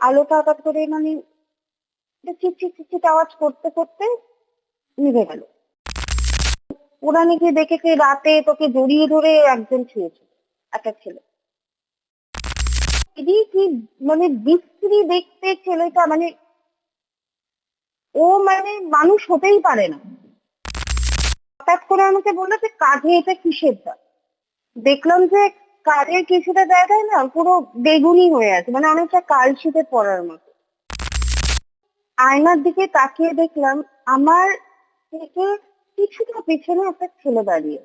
আলোটা হঠাৎ করে মানে চিট চিট চিট চিট আওয়াজ করতে করতে নিভে গেল। ওরা নাকি দেখেছে রাতে তোকে জড়িয়ে ধরে একজন শুয়েছে, একটা ছেলে। এদিকে কি মানে বিশ্রী দেখতে ছেলেটা, মানে ও মানে মানুষ হতেই পারে না। হঠাৎ করে আমাকে বললো যে কাঁধে এটা কিসের দাগ। দেখলাম যে কাঁধের কিছুটা জায়গায় না পুরো বেগুনি হয়ে আছে, মানে অনেকটা কালশিটে পড়ার মতো। আয়নার দিকে তাকিয়ে দেখলাম আমার থেকে কিছুটা পেছনে একটা ছেলে দাঁড়িয়ে।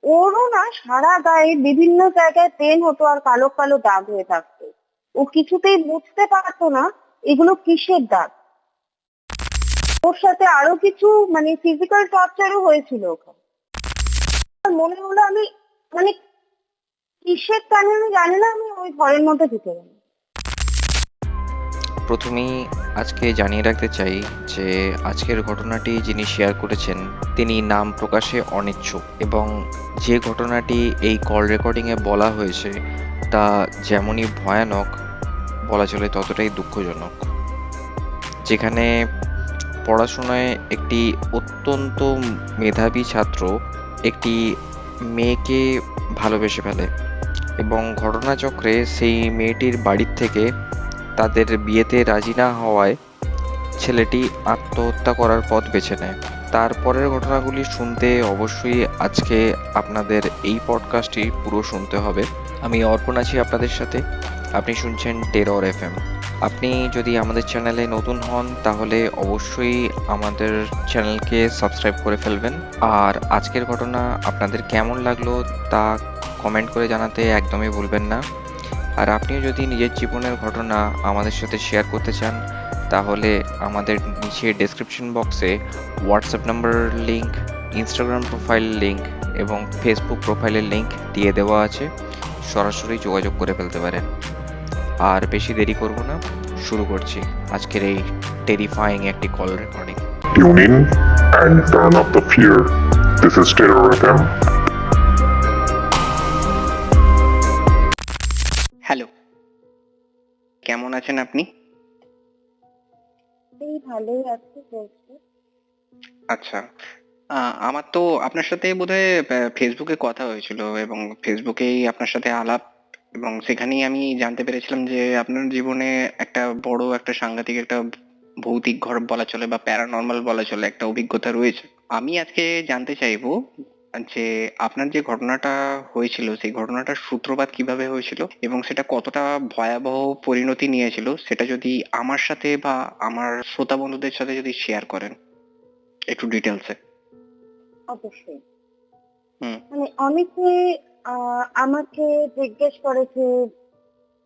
ওরও না সারা গায়ে বিভিন্ন জায়গায় পেন হতো আর কালো কালো দাগ হয়ে থাকতো। ও কিছুতেই বুঝতে পারতো না এগুলো কিসের দাগ। ওর সাথে আরো কিছু মানে ফিজিক্যাল টর্চারও হয়েছিল ওখানে। মনে হলো আমি মানে কিসের টানে আমি জানি না, আমি ওই ঘরের মধ্যে ঢুকে গেলাম। প্রথমেই আজকে জানিয়ে রাখতে চাই যে আজকের ঘটনাটি যিনি শেয়ার করেছেন তিনি নাম প্রকাশে অনিচ্ছুক এবং যে ঘটনাটি এই কল রেকর্ডিংয়ে বলা হয়েছে তা যেমনই ভয়ানক বলা চলে ততটাই দুঃখজনক। যেখানে পড়াশোনায় একটি অত্যন্ত মেধাবী ছাত্র একটি মেয়েকে ভালোবেসে ফেলে এবং ঘটনাচক্রে সেই মেয়েটির বাড়ির থেকে তাদের বিয়েতে রাজি না হওয়ায় ছেলেটি আত্মহত্যা করার পথ বেছে নেয়। তারপরের ঘটনাগুলি শুনতে অবশ্যই আজকে আপনাদের এই পডকাস্টটি পুরো শুনতে হবে। আমি অর্পণ আছি আপনাদের সাথে। আপনি শুনছেন টেরর এফএম। আপনি যদি আমাদের চ্যানেলে নতুন হন তাহলে অবশ্যই আমাদের চ্যানেলকে সাবস্ক্রাইব করে ফেলবেন। আর আজকের ঘটনা আপনাদের কেমন লাগলো তা কমেন্ট করে জানাতে একদমই ভুলবেন না। আর আপনিও যদি নিজের জীবনের ঘটনা আমাদের সাথে শেয়ার করতে চান তাহলে আমাদের নিচে ডেসক্রিপশন বক্সে হোয়াটসঅ্যাপ নাম্বারের লিঙ্ক, ইনস্টাগ্রাম প্রোফাইলের লিঙ্ক এবং ফেসবুক প্রোফাইলের লিঙ্ক দিয়ে দেওয়া আছে। সরাসরি যোগাযোগ করে ফেলতে পারেন। আর বেশি দেরি করব না, শুরু করছি আজকের এই টেরিফাইং একটি call recording. Tune in and turn up the fear. This is Terror FM. Hello, কেমন আছেন আপনি? এই ভালোই আছে বলছে। আচ্ছা, আমার তো আপনার সাথে বোধহয় ফেসবুকে কথা হয়েছিল এবং ফেসবুকেই আপনার সাথে আলাপ, এবং সেখানেই আমি জানতে পেরেছিলাম যে আপনার জীবনে একটা বড় একটা সাংঘাতিক একটা ভৌতিক ঘর বলা চলে বা প্যারানর্মাল বলা চলে একটা অভিজ্ঞতা রয়েছে। আমি আজকে জানতে চাইবো যে আপনার যে ঘটনাটা হয়েছিল সেই ঘটনাটার সূত্রপাত কিভাবে হয়েছিল এবং সেটা কতটা ভয়াবহ পরিণতি নিয়েছিল, সেটা যদি আমার সাথে বা আমার শ্রোতা বন্ধুদের সাথে যদি শেয়ার করেন একটু ডিটেলসে। অবশ্যই। হুম। মানে অনেকে আমাকে জিজ্ঞেস করেছে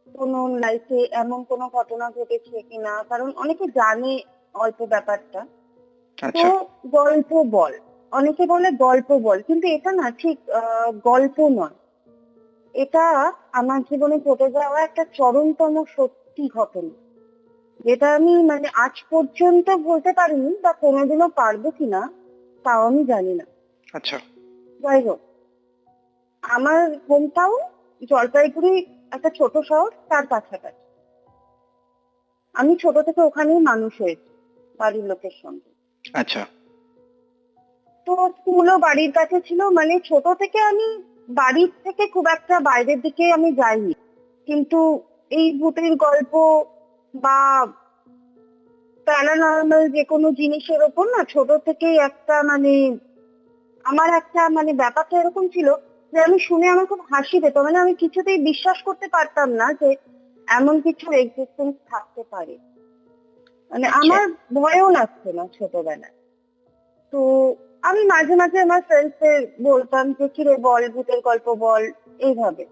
কোনো লাইফে এমন কোনো ঘটনা ঘটেছে কিনা, কারণ অনেকে জানে অল্প ব্যাপারটা। তো আচ্ছা। গল্প বল, অনেকে বলে গল্প বল, কিন্তু এটা না ঠিক গল্প নয়। এটা আমার জীবনে ঘটে যাওয়া একটা চরমতম সত্যি ঘটনা, যেটা আমি মানে আজ পর্যন্ত বলতে পারিনি বা কোনোদিনও পারবো কিনা তাও আমি জানি না। আচ্ছা। যাই হোক, আমার হোম টাউন জলপাইগুড়ি, একটা ছোট শহর, তার কাছাকাছি। আমি ছোট থেকে ওখানেই মানুষ হয়েছি বাড়ির লোকের সঙ্গে। আচ্ছা। তো স্কুলও বাড়ির কাছে ছিল, মানে ছোট থেকে আমি বাড়ির থেকে খুব একটা বাইরের দিকে আমি যাইনি। কিন্তু এই ভূতের গল্প বা প্যারানর্মাল যে কোনো জিনিসের ওপর না ছোট থেকেই একটা মানে আমার একটা মানে ব্যাপারটা এরকম ছিল যে আমি শুনে আমার খুব হাসি পেত। মানে আমি কিছুতেই বিশ্বাস করতে পারতাম না যে এমন কিছু এক্সিস্টেন্স থাকতে পারে। মানে আচ্ছা। আমার ভয়ও লাগতো না ছোটবেলায়। তো আমি মাঝে মাঝে আমার ফ্রেন্ডসদের বলতাম যে কি রে বল, ভূতের গল্প বল, এইভাবে।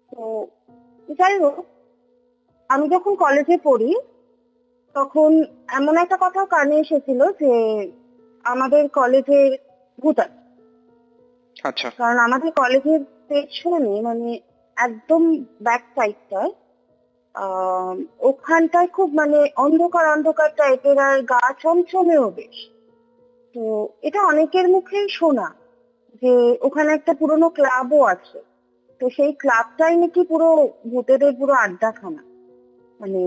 তো যাই হোক, আমি যখন কলেজে পড়ি তখন এমন একটা কথা কানে এসেছিল যে আমাদের কলেজের ভূত আছে। আচ্ছা। কারণ আমাদের কলেজের পেছনে মানে একদম ব্যাক সাইডটায় আহ ওখানটায় খুব মানে অন্ধকার অন্ধকার টাইপের, আর গা ছমছমেও বেশ। তো এটা অনেকের মুখেই শোনা যে ওখানে একটা পুরোনো ক্লাবও আছে। তো সেই ক্লাবটাই নাকি পুরো ভূতেদের পুরো আড্ডাখানা। মানে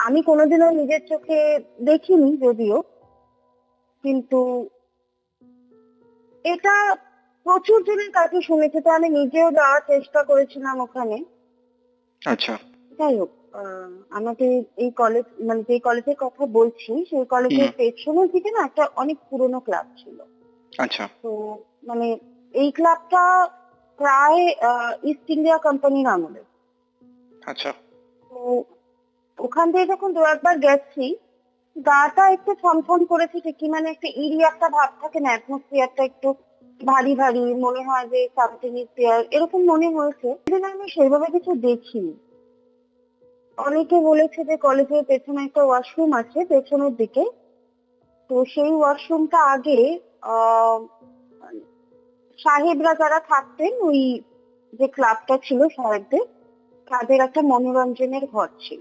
আমি কোনোদিনও নিজের চোখে দেখিনি যদিও, কিন্তু এটা প্রচুর জনের কাছে শুনেছি। তো আমি নিজেও যাওয়ার চেষ্টা করেছিলাম ওখানে। আচ্ছা। যাই হোক, আমাদের এই কলেজ, মানে যে কলেজের কথা বলছি সেই কলেজের পেছনের দিকে না একটা অনেক পুরনো ক্লাব ছিল। আচ্ছা। তো মানে এই ক্লাবটা প্রায় ইস্ট ইন্ডিয়া কোম্পানির আমলে। আচ্ছা। তো ওখান থেকে যখন দু একবার গেছি, গাটা একটু ছমছম করেছে ঠিকই, মানে একটা ইরি একটা ভাব থাকে না, অ্যাটমসফিয়ারটা একটু ভারী ভারী মনে হয় যে সামথিং ইজ দেয়ার, এরকম মনে হয়েছে। কিন্তু আমি সেইভাবে কিছু দেখিনি। অনেকে বলেছে যে কলেজের পেছনে একটা ওয়াশরুম আছে পেছনের দিকে, তো সেই ওয়াশরুমটা আগে আহ সাহেবরা যারা থাকতেন, ওই যে ক্লাবটা ছিল সাহেবদের, তাদের একটা মনোরঞ্জনের ঘর ছিল।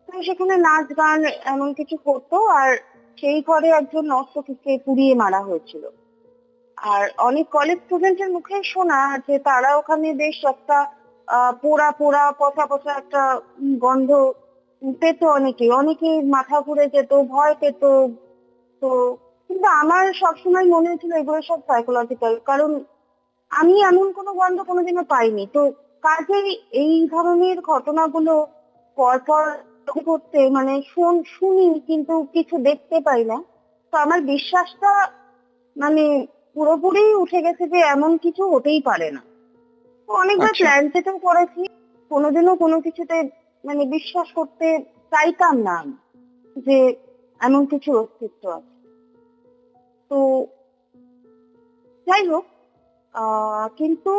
তো সেখানে নাচ গান এমন কিছু হতো, আর সেই ঘরে একজন নর্তকীকে পুড়িয়ে মারা হয়েছিল। আর অনেক কলেজ স্টুডেন্টের মুখে শোনা যে তারা ওখানে বেশ একটা পোড়া পোড়া পচা পচা একটা গন্ধ পেত। অনেকেই মাথা ঘুরে যেত, ভয় পেত। তো কিন্তু আমার সবসময় মনে হয়েছিল এগুলো সব সাইকোলজিক্যাল, কারণ আমি এমন কোনো গন্ধ কোনোদিনও পাইনি। তো কাজেই এই ধরনের ঘটনাগুলো পরপর করতে মানে শুনি কিন্তু কিছু দেখতে পাই না। তো আমার বিশ্বাসটা মানে পুরোপুরি উঠে গেছে যে এমন কিছু হতেই পারে না। তো অনেকবার আচ্ছা। প্ল্যান চেটেও করেছি, কোনোদিনও কোনো কিছুতে মানে বিশ্বাস করতে চাইতাম না আমি যে এমন কিছু অস্তিত্ব আছে। তো যাই হোক, কিন্তু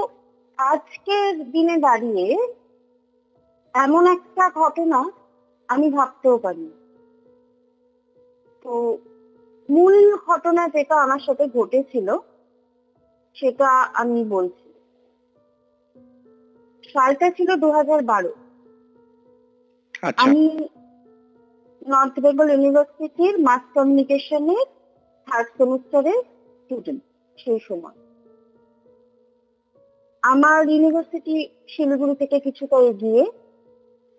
আজকের দিনে দাঁড়িয়ে এমন একটা ঘটনা আমি ভাবতেও পারি। তো মূল ঘটনা যেটা আমার সাথে ঘটেছিল সেটা আমি বলছি। সালটা ছিল 2012। আচ্ছা। আমি নর্থ বেঙ্গল ইউনিভার্সিটির মাস কমিউনিকেশনের থার্ড সেমিস্টারের স্টুডেন্ট। সেই সময় আমার ইউনিভার্সিটি শিলিগুড়ি থেকে কিছুটা এগিয়ে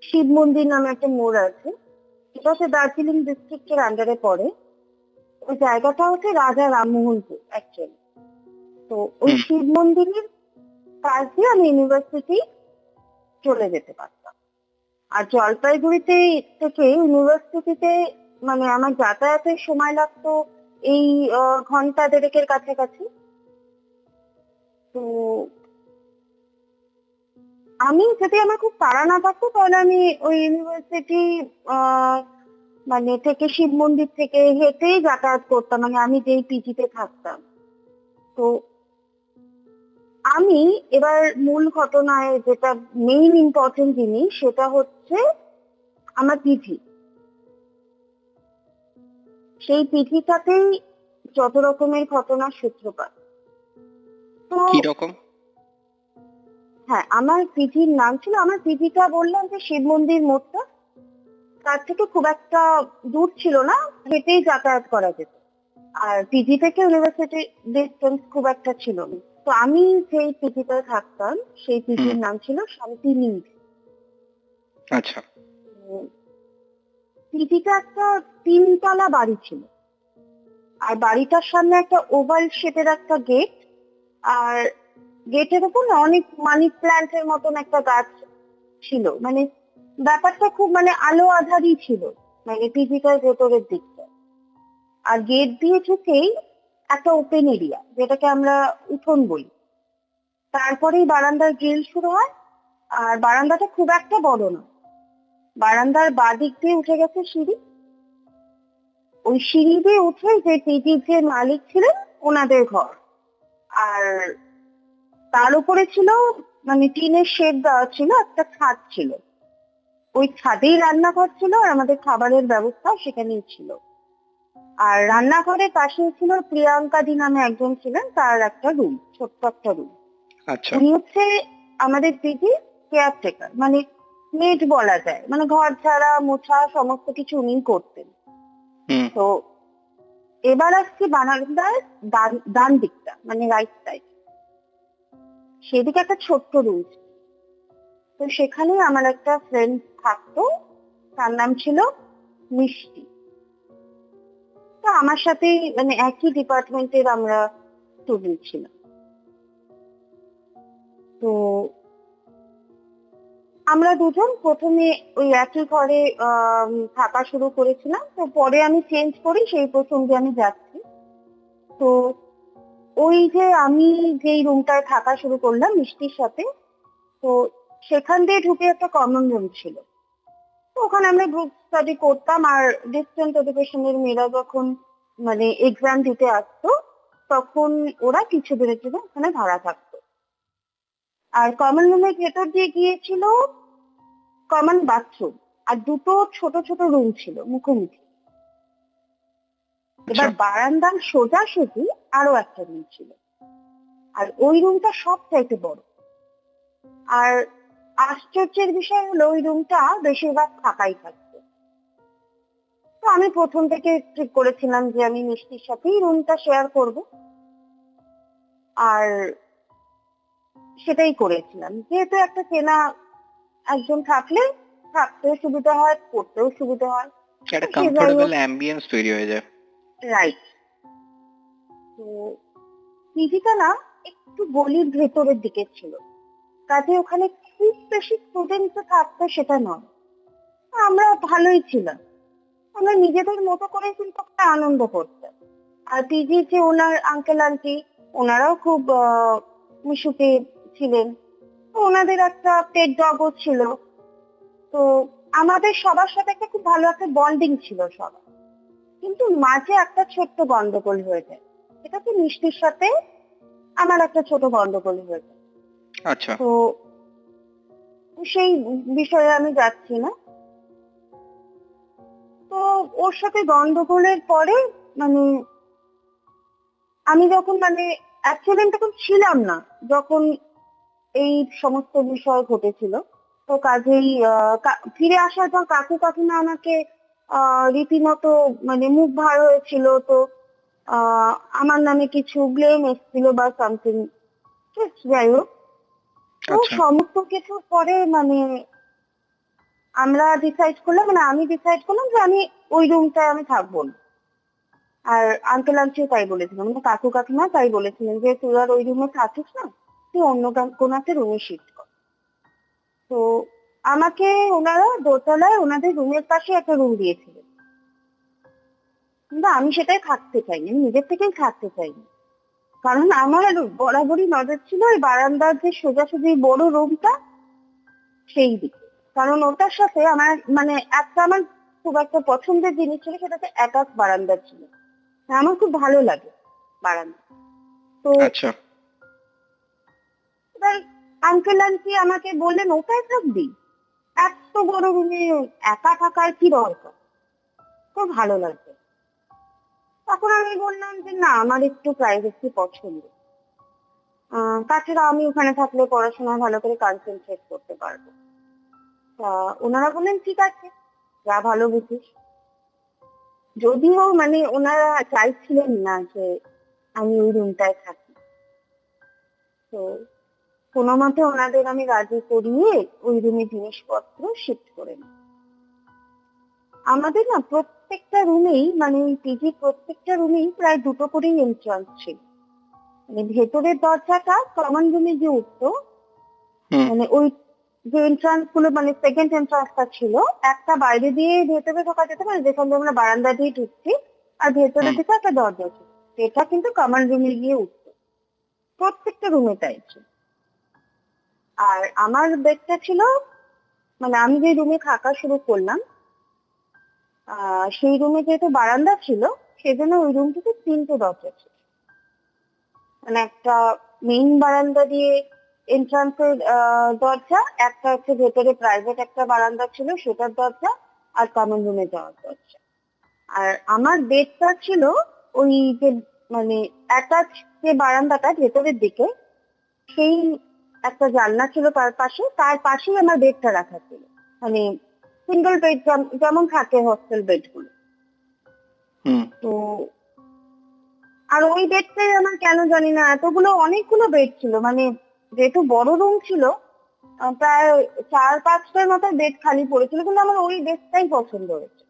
শিব মন্দির নামে একটা মোড় আছে, এটা হচ্ছে দার্জিলিং ডিস্ট্রিক্টের আন্ডারে পড়ে। ওই জায়গাটা হচ্ছে রাজা রামমোহনপুর অ্যাকচুয়ালি। তো ওই শিব মন্দিরের পাশ দিয়ে আমি ইউনিভার্সিটি চলে যেতে পারতাম। আর জলপাইগুড়িতে থেকে ইউনিভার্সিটিতে মানে আমার যাতায়াতের সময় লাগতো এই ঘন্টা দেড়েকের কাছাকাছি। তো আমি যদি আমার খুব তাড়া না থাকতো তাহলে আমি ওই ইউনিভার্সিটি মানে থেকে শিব মন্দির থেকে হেঁটেই যাতায়াত করতাম, মানে আমি যেই পিজিতে থাকতাম। তো আমি এবার মূল ঘটনায় যেটা মেইন ইম্পর্টেন্ট জিনিস সেটা হচ্ছে আমার পিজি। সেই পিজিটাতেই যত রকমের ঘটনার সূত্রপাত। তো কি রকম? হ্যাঁ, আমার পিজির নাম ছিল, আমার পিজিটা বললাম যে শিব মন্দির মোড়টা, তার থেকে খুব একটা দূর ছিল না, হেঁটেই যাতায়াত করা যেত। আর পিজি থেকে ইউনিভার্সিটি ডিস্টেন্স খুব একটা ছিল না। তো আমি যেই পিজিতে থাকতাম সেই পিজির নাম ছিল শান্তিনীড়। আচ্ছা। পিজিটা একটা 3 তলা বাড়ি ছিল, আর বাড়িটার সামনে একটা ওভাল শেপের একটা গেট, আর গেটের উপর না অনেক মানি প্ল্যান্টের মতন একটা গাছ ছিল। মানে ব্যাপারটা খুব মানে আলো আঁধারি ছিল, মানে পিজিটার ভেতরের দিকটা। আর গেট দিয়ে ঢুকেই একটা ওপেন এরিয়া, যেটাকে আমরা উঠোন বলি। তারপরেই বারান্দার গ্রিল শুরু হয়। আর বারান্দাটা খুব একটা বড় না, বারান্দার বাদিক দিয়ে উঠে গেছে সিঁড়ি। ওই সিঁড়ি দিয়ে উঠে যে পিজির যে মালিক ছিলেন ওনাদের ঘর। আর তার উপরে ছিল মানে টিনের শেড দেওয়া ছিল, একটা ছাদ ছিল। ওই ছাদেই রান্নাঘর ছিল, আর আমাদের খাবারের ব্যবস্থা সেখানেই ছিল। আর রান্নাঘরের পাশেই ছিল প্রিয়াঙ্কা দি নামে একজন ছিলেন, তার একটা রুম, ছোট্ট একটা রুম। আচ্ছা। উনি হচ্ছে আমাদের পিজি কেয়ারটেকার, মানে মেড বলা যায়, মানে ঘর ঝাড়া মোছা সমস্ত কিছু উনি করতেন। তো এবার আসছি বারান্দার ডান দিকটা, মানে রাইট সাইড। সেদিকে একটা ছোট্ট রুম। তো সেখানে আমার একটা ফ্রেন্ড থাকতো, তার নাম ছিল মিষ্টি। তো আমার সাথে মানে একই ডিপার্টমেন্টের আমরা স্টুডেন্ট ছিলাম। তো আমরা দুজন প্রথমে ওই একই ঘরে থাকা শুরু করেছিলাম। তো পরে আমি চেঞ্জ করি, সেই প্রসঙ্গে আমি যাচ্ছি। তো ওই যে আমি যেই রুমটায় থাকা শুরু করলাম মিষ্টির সাথে, তো সেখান দিয়ে ঢুকে একটা কমন রুম ছিল। তো ওখানে আমরা গ্রুপ স্টাডি করতাম। আর ডিস্টেন্স এডুকেশনের মেয়েরা যখন মানে এক্সাম দিতে আসতো, তখন ওরা কিছু দিনের জন্য ওখানে ভাড়া থাকতো। আর কমন রুমের ভেতর দিয়ে গিয়েছিল কমন বাথরুম আর দুটো ছোট ছোট রুম ছিল মুখোমুখি। আচ্ছা। এবার বারান্দার সোজাসুজি আরো একটা রুম ছিল, আর ওই রুমটা সব চাইতে বড়। আর আশ্চর্যের বিষয় হলো ওই রুমটা বেশিরভাগ ফাঁকাই থাকতো। তো আমি প্রথম থেকে ঠিক করেছিলাম যে আমি মিষ্টির সাথেই রুমটা শেয়ার করব, আর সেটাই করেছিলাম। যেহেতু একটা চেনা একজন থাকলে থাকতেও সুবিধা হয়, পড়তেও সুবিধা হয়। একটা সে যাই কমফোর্টেবল হোক, অ্যাম্বিয়েন্স তৈরি হয়ে যায়। রাইট। তো পিজিটা না একটু গলির ভেতরের দিকে ছিল, কাজে ওখানে খুব বেশি স্টুডেন্ট থাকতো সেটা নয়। আমরা ভালোই ছিলাম, আমরা নিজেদের মতো করে কিন্তু একটা আনন্দ করতাম। আর পিজির যে ওনার আঙ্কেল আন্টি, ওনারাও খুব মিশুকে ছিলেন। তো ওনাদের একটা পেট ডগও ছিল। তো আমাদের সবার সাথে একটা খুব ভালো একটা বন্ডিং ছিল সবার। কিন্তু মাঝে একটা ছোট্ট গন্ডগোল হয়ে যায়, এটা কি মিষ্টির সাথে আমার একটা ছোট গন্ডগোল হয়ে যায়। আচ্ছা। তো সেই বিষয়ে আমি যাচ্ছি না। তো ওর সাথে গন্ডগোলের পরে মানে আমি যখন মানে অ্যাকচুয়ালি আমি তখন ছিলাম না যখন এই সমস্ত বিষয় ঘটেছিল। তো কাজেই ফিরে আসার পর কাকু কাকিমা আমাকে রীতিমতো মানে মুখ ভার হয়েছিল। তো আমার নামে কিছু ব্লেম এসেছিল বা সামথিং, যাই হোক। তো আচ্ছা। সমস্ত কিছুর পরে মানে আমরা ডিসাইড করলাম, মানে আমি ডিসাইড করলাম যে আমি ওই রুমটায় আমি থাকবো না। আর আঙ্কেল আন্টিও তাই বলেছিলেন, মানে কাকু কাকিমা তাই বলেছিলেন যে তুই আর ওই রুমে থাকিস না, তুই অন্য কোনো একটা রুমে শিফট কর। তো আমাকে ওনারা দোতলায় ওনাদের রুমের পাশে একটা রুম দিয়েছিলেন, কিন্তু আমি সেটাই থাকতে চাইনি, আমি নিজের থেকেই থাকতে চাইনি। কারণ আমার বরাবরই নজর ছিল ওই বারান্দার যে সোজাসুজি বড় রুমটা সেই দিকে। কারণ ওটার সাথে আমার মানে একটা আমার খুব একটা পছন্দের জিনিস ছিল, সেটাতে একাক বারান্দা ছিল। আমার খুব ভালো লাগে বারান্দা। তো আচ্ছা। এবার আঙ্কেল আন্টি আমাকে বললেন ওটাই থাকবি, এত বড় রুমে একা থাকার কি দরকার, খুব ভালো লাগবে। তখন আমি বললাম যে না, আমার একটু প্রাইভেসি পছন্দ। তাছাড়া আমি ওখানে থাকলে পড়াশোনা ভালো করে কনসেন্ট্রেট করতে পারবো। তা ওনারা বললেন ঠিক আছে, যা ভালো বুঝিস। যদিও মানে ওনারা চাইছিলেন না যে আমি ওই রুমটায় থাকি। তো কোনো মতে ওনাদের আমি রাজি করিয়ে ওই রুমে জিনিসপত্র শিফট করে নিই। আমাদের না প্রত্যেকটা রুমেই মানে ওই পিজির প্রত্যেকটা রুমেই প্রায় দুটো করেই এন্ট্রান্স ছিল। মানে ভেতরের দরজাটা কমন রুমে যে উঠতো, হুম। মানে ওই যে এন্ট্রান্স গুলো মানে সেকেন্ড এন্ট্রান্সটা ছিল, একটা বাইরে দিয়ে ভেতরে ঢোকা যেত, মানে যেখান দিয়ে আমরা বারান্দা দিয়ে ঢুকছি, আর ভেতরের হুম। দিকে একটা দরজা ছিল, এটা কিন্তু কমন রুমে গিয়ে উঠতো। প্রত্যেকটা রুমে তাই ছিল। আর আমার বেডটা ছিল মানে আমি যে রুমে থাকা শুরু করলাম সেই রুমে যেহেতু বারান্দা ছিল, সেজন্য ওই রুমটিতে তিনটে দরজা ছিল। মানে একটা মেইন বারান্দা দিয়ে এন্ট্রান্সের দরজা, একটা হচ্ছে ভেতরে প্রাইভেট একটা বারান্দা ছিল সেটার দরজা, আর কমন রুমে যাওয়ার দরজা। আর আমার বেডটা ছিল ওই যে মানে অ্যাটাচ যে বারান্দাটা ভেতরের দিকে, সেই একটা জানলা ছিল তার পাশে, তার পাশেই আমার বেডটা রাখা ছিল। মানে সিঙ্গেল বেড যেমন থাকে হস্টেল বেড গুলো। হুম। তো আর ওই বেডটাই আমার কেন জানি না এতগুলো অনেকগুলো বেড ছিল, মানে যেহেতু বড় রুম ছিল, প্রায় 4-5টার মতো বেড খালি পড়েছিল, কিন্তু আমার ওই ডেস্কটাই পছন্দ হয়েছে।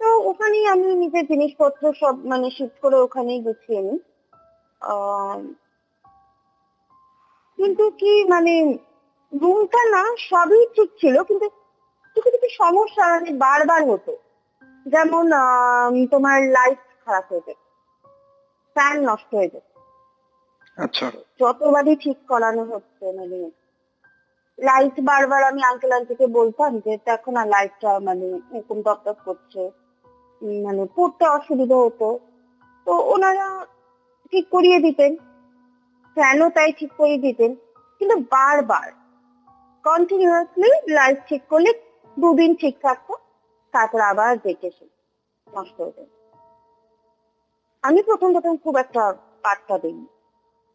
তো ওখানেই আমি নিজের জিনিসপত্র সব মানে শিফট করে ওখানেই গুছিয়ে নিই। আহ, কিন্তু কি মানে রুমটা না সবই ঠিক ছিল, কিন্তু কিছু কিছু সমস্যা মানে বারবার হতো। যেমন তোমার লাইট খারাপ হয়ে যেত, ফ্যান নষ্ট হয়ে যেত, আচ্ছা। যতবারই ঠিক করানো হচ্ছে মানে লাইট বারবার আমি আঙ্কেল আন্টিকে বলতাম যে দেখো না লাইটটা মানে এরকম টপ করছে, মানে পড়তে অসুবিধা হতো। তো ওনারা ঠিক করিয়ে দিতেন, ফ্যানও তাই ঠিক করিয়ে দিতেন, কিন্তু বারবার কন্টিনিউয়াসলি লাইট ঠিক করলে 2 দিন ঠিক থাকতো, তারপর আবার দেখে নষ্ট হয়ে যেত। আমি প্রথম প্রথম খুব একটা পাত্তা দিইনি,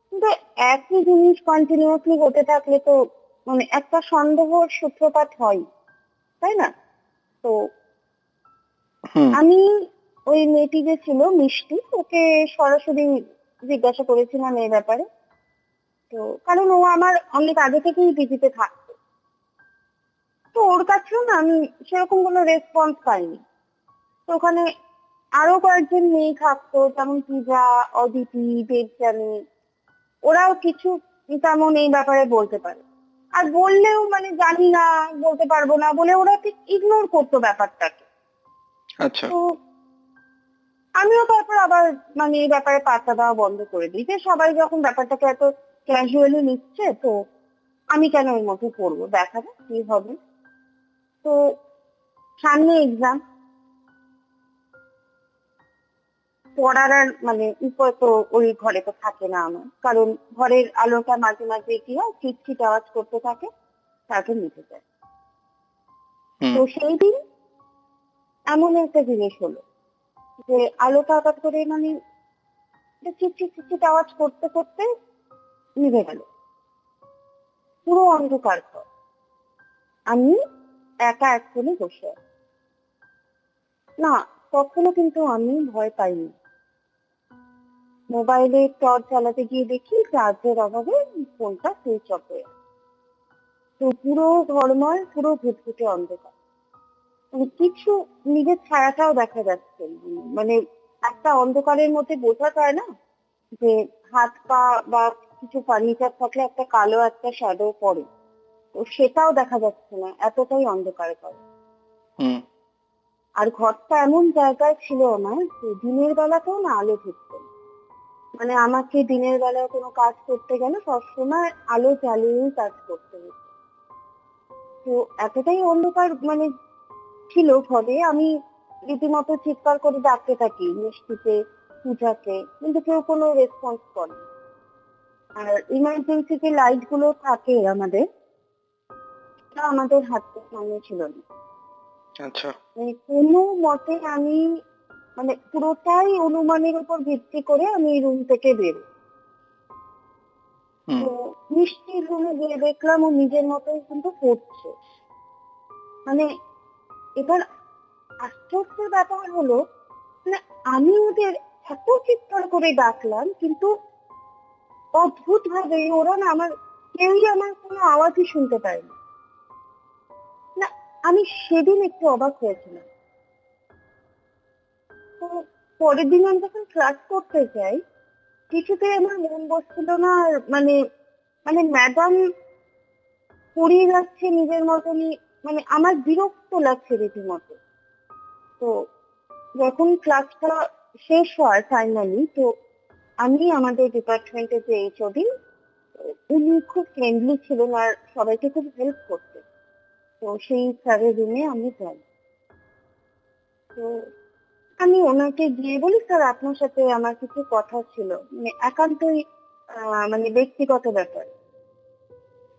কিন্তু একই জিনিস কন্টিনিউয়াসলি হতে থাকলে তো মানে একটা সন্দেহর সূত্রপাত হয়, তাই না? তো হুম। আমি ওই মেয়েটি যে ছিল মিষ্টি, ওকে সরাসরি জিজ্ঞাসা করেছিলাম এই ব্যাপারে। তো কারণ ও আমার অনেক আগে থেকেই পিজিতে থাকতো, তো ওর কাছেও না আমি সেরকম কোনো রেসপন্স পাইনি। তো ওখানে আরো কয়েকজন মেয়ে থাকতো, যেমন পূজা, অদিতি, দেবযানী, ওরাও কিছু তেমন এই ব্যাপারে বলতে পারে। আর বললেও মানে জানি না, বলতে পারবো না বলে ওরা ঠিক ইগনোর করতো ব্যাপারটাকে। আচ্ছা। তো আমিও তারপর আবার মানে এই ব্যাপারে পাত্তা দেওয়া বন্ধ করে দিই, যে সবাই যখন ব্যাপারটাকে এত ক্যাজুয়ালি নিচ্ছে, তো আমি কেন ওর মধ্যে পড়বো, দেখা যাক কি হবে। তো সামনে এক্সাম, পড়ার আর মানে উপায় তো ওই ঘরে তো থাকে না আমার, কারণ ঘরের আলোটা মাঝে মাঝে কি হয় চিটচিট আওয়াজ করতে থাকে, তাকে নিতে চায়। হুম। তো সেই দিন এমন একটা জিনিস হলো যে আলোটা হঠাৎ করে মানে চিটচিট চিটচিট আওয়াজ করতে করতে নিভে গেল, পুরো অন্ধকার ঘর। আমি একা এক কোণে বসে আছি। না, তখনও কিন্তু আমি ভয় পাইনি। মোবাইলে টর্চ চালাতে গিয়ে দেখি চার্জের অভাবে ফোনটা সুইচ অফ হয়ে আছে। তো পুরো ঘরময় পুরো ঘুটঘুটে অন্ধকার, মানে কিছু নিজের ছায়াটাও দেখা যাচ্ছে না। মানে একটা অন্ধকারের মধ্যে বোঝা যায় না যে হাত পা বা কিছু ফার্নিচার থাকলে একটা কালো একটা শ্যাডো পড়ে, তো সেটাও দেখা যাচ্ছে না, এতটাই অন্ধকার ঘর। হুম। আর ঘরটা এমন জায়গায় ছিল আমার যে দিনের বেলাতেও না আলো ঢুকতো না। মানে আমাকে দিনের বেলায় কোনো কাজ করতে গেলে সবসময় আলো জ্বালিয়েই কাজ করতে হতো। তো এতটাই অন্ধকার মানে ছিল ঘরে, আমি রীতিমতো চিৎকার করে ডাকতে থাকি মিষ্টিকে, পূজাকে, কিন্তু কেউ কোনো রেসপন্স করে না। আর ইমার্জেন্সি যে লাইট গুলো থাকে আমাদের, সেটা আমাদের হাতে সামনে ছিল না। আচ্ছা। মানে কোনো মতে আমি মানে পুরোটাই অনুমানের উপর ভিত্তি করে আমি রুম থেকে বেরোই। হুম। তো মিষ্টির রুমে গিয়ে দেখলাম ও নিজের মতোই কিন্তু পড়ছে। মানে এবার আশ্চর্যের ব্যাপার হলো, মানে আমি ওদের এত চিৎকার করে ডাকলাম, কিন্তু অদ্ভুত ভাবে ওরা না আমার কেউই আমার কোনো আওয়াজই শুনতে পায়নি। না, আমি সেদিন একটু অবাক হয়েছিলাম। তো পরের দিন আমি যখন ক্লাস করতে যাই, কিছুতেই আমার মন বসছিল না। আর মানে মানে ম্যাডাম পড়িয়ে যাচ্ছে নিজের মতনই, মানে আমার বিরক্ত লাগছে রীতিমতো। তো যখন ক্লাসটা শেষ হয় ফাইনালি, তো আমি আমাদের ডিপার্টমেন্টের যে এইচওডি, উনি খুব ফ্রেন্ডলি ছিলেন আর সবাইকে খুব হেল্প করতেন। তো সেই স্যারের রুমে আমি যাই। তো আমি ওনাকে গিয়ে বলি, স্যার আপনার সাথে আমার কিছু কথা ছিল, মানে একান্তই মানে ব্যক্তিগত ব্যাপার।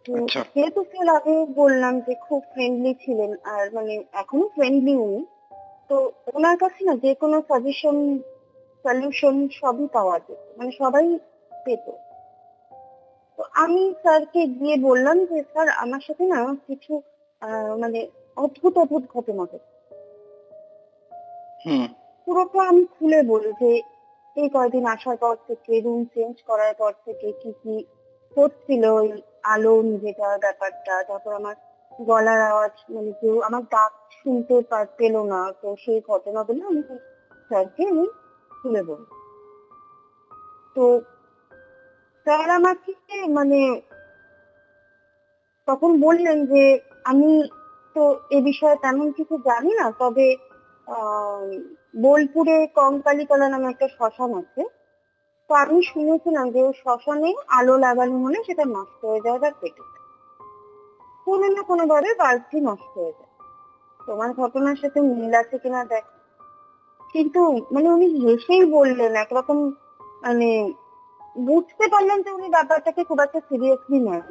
তো আচ্ছা। যেহেতু স্যার আগে বললাম যে খুব ফ্রেন্ডলি ছিলেন আর মানে এখনো ফ্রেন্ডলি উনি, তো ওনার কাছে না যে কোনো সাজেশন সলিউশন সবই পাওয়া যেত, মানে সবাই পেত। তো আমি স্যারকে গিয়ে বললাম যে স্যার আমার সাথে না কিছু মানে অদ্ভুত অদ্ভুত ঘটনা ঘটে। হুম। পুরোটা আমি খুলে বলি যে এই কয়দিন আসার পর থেকে, রুম চেঞ্জ করার পর থেকে কি কি হচ্ছিল ওই আলো যেটা ব্যাপারটা, তারপর আমার গলার আওয়াজ, মানে কেউ আমার ডাক শুনতে পেলো না, তো সেই ঘটনাগুলো আমি স্যারকে আমি তুলে বলি। তো স্যার আমাকে মানে তখন বললেন যে আমি তো এ বিষয়ে তেমন কিছু জানি না, তবে আহ বোলপুরে কঙ্কালীতলা নামে একটা শ্মশান আছে, তো আমি শুনেছিলাম যে ওই শ্মশানে আলো লাগানো হলে সেটা নষ্ট হয়ে যায় বা কেটে যায়, কোনো না কোনো ভাবে বাল্বটি নষ্ট হয়ে যায়। তোমার ঘটনার সাথে মিল আছে কিনা দেখ। কিন্তু মানে উনি হেসেই বললেন, একরকম মানে বুঝতে পারলেন যে উনি ব্যাপারটাকে খুব একটা সিরিয়াসলি নেন।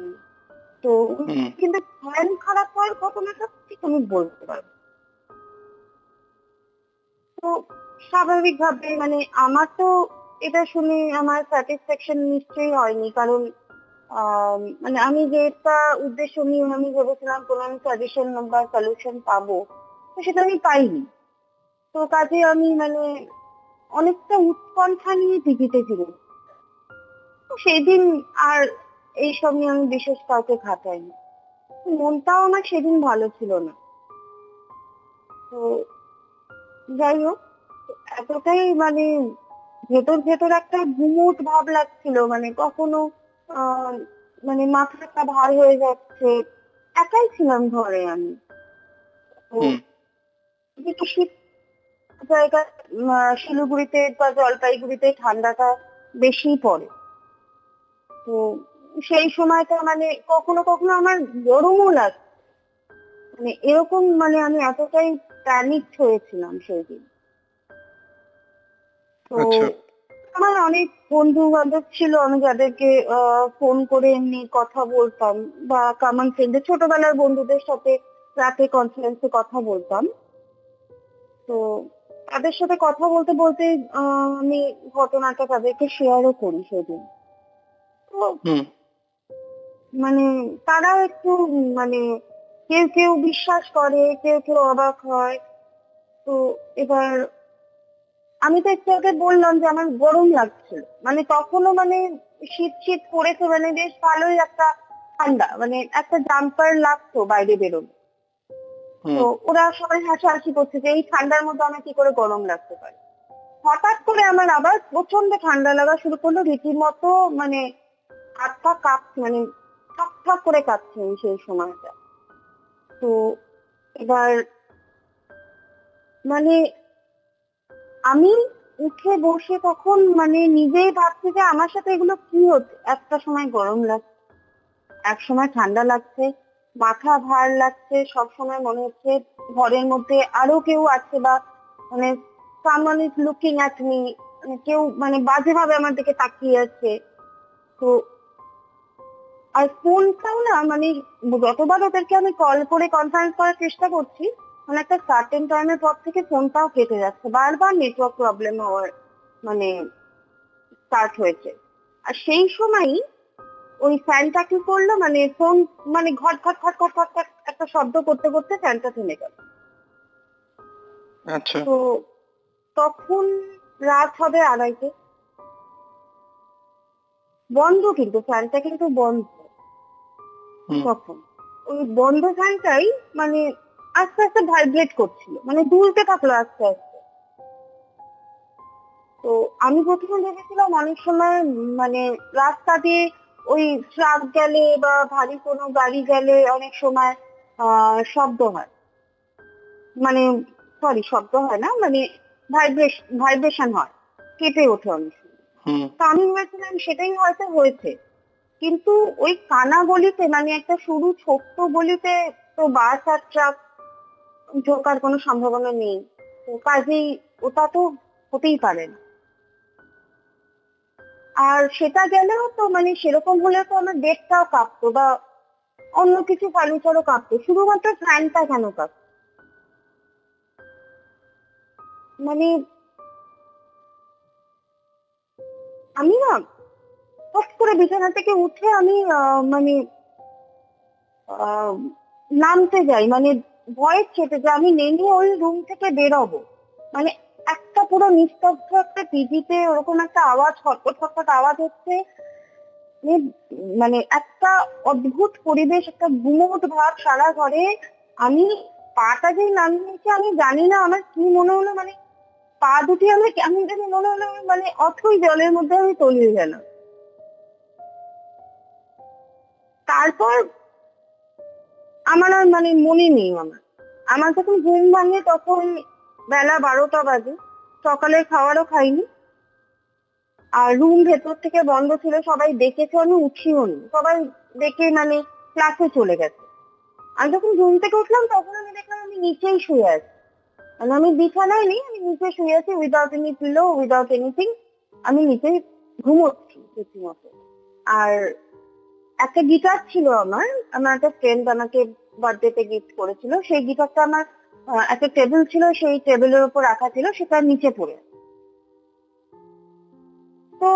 তো হুম কিন্তু ফ্যান খারাপ হওয়ার ঘটনাটা ঠিক আমি বলতে পারবো। তো স্বাভাবিকভাবে মানে আমার তো এটা শুনে আমার স্যাটিসফ্যাকশন নিশ্চয়ই হয়নি, কারণ মানে আমি যেটা উদ্দেশ্য নিয়ে আমি ভেবেছিলাম কোনো আমি সাজেশন বা সলিউশন পাবো, তো সেটা আমি পাইনি। তো কাজে আমি মানে অনেকটা উৎকণ্ঠা নিয়ে টিভিতে ফিরে, তো সেই দিন আর এইসব নিয়ে আমি বিশেষ কাউকে খাটাইনি। মনটাও আমার সেদিন ভালো ছিল না। তো যাই হোক, এতটাই মানে ভেতর ভেতর একটা গুমোট ভাব লাগছিল, মানে কখনো আহ মানে মাথাটা ভার হয়ে যাচ্ছে। একাই ছিলাম ঘরে আমি। তো হুম এদিকে শীত জায়গায় শিলিগুড়িতে বা জলপাইগুড়িতে ঠান্ডাটা বেশি পড়ে। তো সেই সময়টা মানে কখনো কখনো আমার গরমও লাগে, মানে এরকম মানে আমি এতটাই প্যানিক হয়েছিলাম সেই দিন। তো আচ্ছা আমার অনেক বন্ধু বান্ধব ছিল, আমি যাদেরকে ফোন করে এমনি কথা বলতাম, বা কমন ফ্রেন্ডের ছোটবেলার বন্ধুদের সাথে রাতে কনফারেন্সে কথা বলতাম। তো তাদের সাথে কথা বলতে বলতে আমি ঘটনাটা তাদেরকে শেয়ারও করি সেদিন। তো হুম মানে তারাও একটু মানে কেউ কেউ বিশ্বাস করে, কেউ কেউ অবাক হয়। তো এবার আমি তো একটু আগে বললাম যে আমার গরম লাগছিল, মানে তখনও মানে শীত শীত পড়েছে, মানে বেশ ভালোই একটা ঠান্ডা, মানে একটা জাম্পার লাগতো বাইরে বেরোনো। তো হুম ওরা সবাই হাসাহাসি করছে যে এই ঠান্ডার মধ্যে আমার কি করে গরম লাগতে পারে। হঠাৎ করে আমার আবার প্রচন্ড ঠান্ডা লাগা শুরু করলো, রীতিমতো মানে হাত পা কাঁপছে, মানে ঠক ঠক করে কাঁপছে আমি সেই সময়টা। তো এবার মানে আমি উঠে বসে তখন মানে নিজেই ভাবছি যে আমার সাথে এগুলো কি হচ্ছে, একটা সময় গরম লাগছে, এক সময় ঠান্ডা লাগছে, মাথা ভার লাগছে, সব সময় মনে হচ্ছে ঘরের মধ্যে আরো কেউ আছে, বা মানে someone is looking at me, মানে কেউ মানে বাজে ভাবে আমার দিকে তাকিয়ে আছে। তো আর ফোনটাও না মানে যতবার ওদেরকে আমি কল করে কনফারেন্স করার চেষ্টা করছি, মানে একটা সার্টেন টাইমের পর থেকে ফোনটাও কেটে যাচ্ছে, বারবার নেটওয়ার্ক প্রবলেম হওয়ার মানে স্টার্ট হয়েছে। আর সেই সময়ই ওই ফ্যানটা কি করলো, মানে ফোন মানে ঘট ঘট ঘট ঘট ঘট ঘট একটা শব্দ করতে করতে ফ্যানটা থেমে গেল। আচ্ছা তো তখন রাত হবে 2:30, বন্ধ কিন্তু ফ্যানটা কিন্তু বন্ধ। হুম তখন ওই বন্ধ ফ্যানটাই মানে আস্তে আস্তে ভাইব্রেট করছিল, মানে দুলতে থাকলো আস্তে আস্তে। তো আমি প্রথমে ভেবেছিলাম অনেক সময় মানে রাস্তা দিয়ে ওই ট্রাক গেলে বা ভারী কোনো গাড়ি গেলে অনেক সময় শব্দ হয়, মানে সরি শব্দ হয় না, মানে ভাইব্রেশন হয়, কেঁপে ওঠে অনেক সময়। হুম তো আমি ভেবেছিলাম সেটাই হয়তো হয়েছে। কিন্তু ওই কানা গলিতে, মানে একটা সরু ছোট্ট গলিতে তো বাস আর ট্রাক ঢোকার কোনো সম্ভাবনা নেই, তো কাজেই ওটা তো হতেই পারে না। আর সেটা গেলেও তো মানে সেরকম হলে তো আমার বেডটাও কাঁপতো, বা অন্য কিছু ফার্নিচারও কাঁপতো, শুধুমাত্র ফ্যানটা কেন কাঁপতো? মানে আমি না ফট করে বিছানা থেকে উঠে আমি মানে আহ, নামতে যাই, মানে ভয়ের চেপে যে আমি নেমে ওই রুম থেকে বেরোবো, মানে একটা পুরো নিস্তব্ধ একটা টিভিতে ওরকম একটা আওয়াজ, খটখট খটখট আওয়াজ হচ্ছে। মানে একটা অদ্ভুত পরিবেশ, একটা গুমোট ভাব সারা ঘরে। আমি পাটা যেই নামিয়েছি আমি জানি না আমার কি মনে হলো, মানে পা দুটি আমি কেমন জানি মনে হলো মানে অথই জলের মধ্যে আমি তলিয়ে গেলাম। তারপর আমার আর মানে মনে নেই। আমার যখন ঘুম ভাঙে তখন বেলা 12টা বাজে, সকালের খাবারও খাইনি, আর রুম ভেতর থেকে বন্ধ ছিল, সবাই দেখেছে, আমি উঠিও নি, সবাই দেখে মানে ক্লাসে চলে গেছে। আমি যখন ঘুম থেকে উঠলাম তখন আমি দেখলাম আমি নিচেই শুয়ে আছি, মানে আমি বিছানায় নেই, আমি নিচে শুয়ে আছি, without any pillow, without anything. আমি নিচেই ঘুমোচ্ছি রীতিমতো। আর একটা গিটার ছিল আমার, আমার একটা ফ্রেন্ড আমাকে বার্থডেতে গিফট করেছিল, সেই গিটারটা আমার একটা টেবিল ছিল, সেই টেবিলের উপর রাখা ছিল, সেটা নিচে পড়ে আছে। তো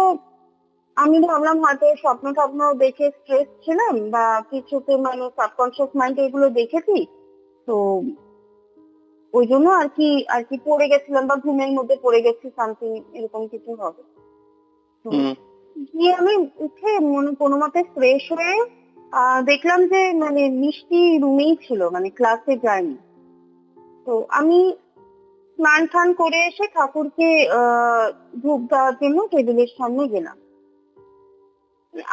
আমি ভাবলাম হয়তো স্বপ্ন টপ্ন দেখে স্ট্রেস ছিলাম বা কিছুতে, মানে সাবকনসিয়াস মাইন্ডে এগুলো দেখেছি, তো ওই জন্য আর কি পড়ে গেছিলাম বা ঘুমের মধ্যে পড়ে গেছি, সামথিং এরকম কিছু হবে। তো হুম। গিয়ে আমি উঠে কোনো মতে ফ্রেশ হয়ে দেখলাম যে মানে মিষ্টি রুমেই ছিল, মানে ক্লাসে যায়নি। তো আমি স্নান টান করে এসে ঠাকুরকে ধূপ দেওয়ার জন্য টেবিলের সামনে গেলাম।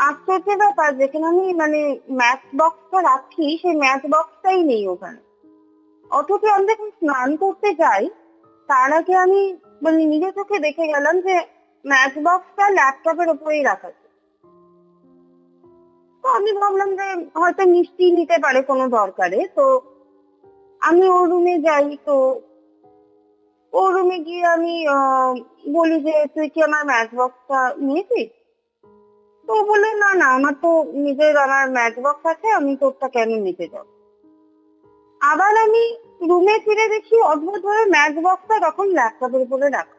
আশ্চর্যের ব্যাপার, যেখানে আমি মানে ম্যাচ বক্সটা রাখি সেই ম্যাচ বক্সটাই নেই ওখানে। অথচ আমি যখন স্নান করতে যাই তার আগে আমি মানে নিজে চোখে দেখে গেলাম যে ম্যাচ বক্সটা ল্যাপটপের উপরেই রাখা আছে। তো আমি ভাবলাম যে হয়তো মিষ্টি নিতে পারে কোনো দরকারে, তো আমি ওর রুমে যাই। তো ওর রুমে গিয়ে আমি বলি যে তুই কি আমার ম্যাচ বক্সটা নিয়েছিস? তো ও বললো না না, আমার তো আমার ম্যাচ বক্স আছে, আমি তোরটা কেন নিতে যাব। আবার আমি রুমে ফিরে দেখি অদ্ভুত ভাবে ম্যাচ বক্সটা তখন ল্যাপটপের উপরে রাখা।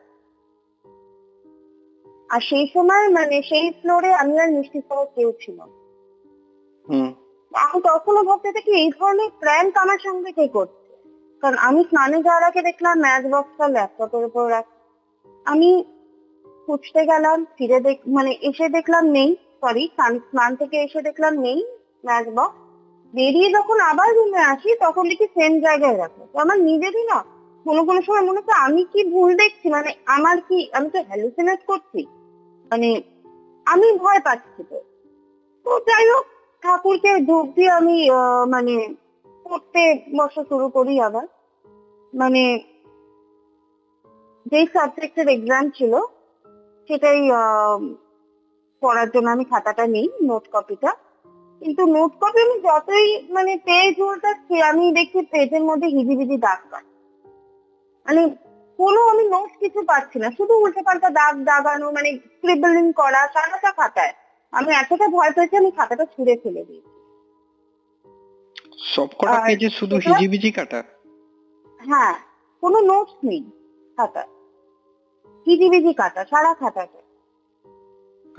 আর সেই সময় মানে সেই ফ্লোরে আমি আর মিষ্টি ছাড়া কেউ ছিল না। হুম। আমি তখনও ভাবতে থাকি এই ধরনের প্র্যাঙ্ক আমার সঙ্গে কে করছে, কারণ আমি স্নানে যাওয়ার আগে দেখলাম ম্যাচ বক্সটা ল্যাপটপের উপর রাখা। আমি খুঁজতে গেলাম, ফিরে মানে এসে দেখলাম নেই, সরি স্নান থেকে এসে দেখলাম নেই ম্যাচ বক্স। বেরিয়ে যখন আবার রুমে আসি তখন দেখি সেম জায়গায় রাখা। তো আমার নিজেরই না কোনো সময় মনে হচ্ছে আমি কি ভুল দেখছি, মানে আমি তো হ্যালুসিনেট করছি, মানে আমি ভয় পাচ্ছি। তো তো যাই হোক, ঠাকুরকে ধূপ দিয়ে আমি মানে পড়তে বসা শুরু করি আবার। মানে যেই সাবজেক্টের এক্সাম ছিল সেটাই পড়ার জন্য আমি খাতাটা নিই, নোট কপিটা। কিন্তু নোট কপি আমি যতই মানে পেজ উল্টাচ্ছি আমি দেখছি পেজের মধ্যে হিজিবিজি দাগ কাটা, মানে আমি নোট কিছু পাচ্ছি না, শুধু উল্টে পাল্টা দাগ দাগানো, মানে স্ক্রিবলিং করা সারাটা খাতায়। আমি এতটা ভয় পেয়েছি আমি খাতাটা ছুঁড়ে ফেলে দিই। সবকটা আর পেজে শুধু এটা হিজিবিজি কাটা? হ্যাঁ, কোনো নোটস নেই খাতায়, হিজিবিজি কাটা সারা খাতাটা।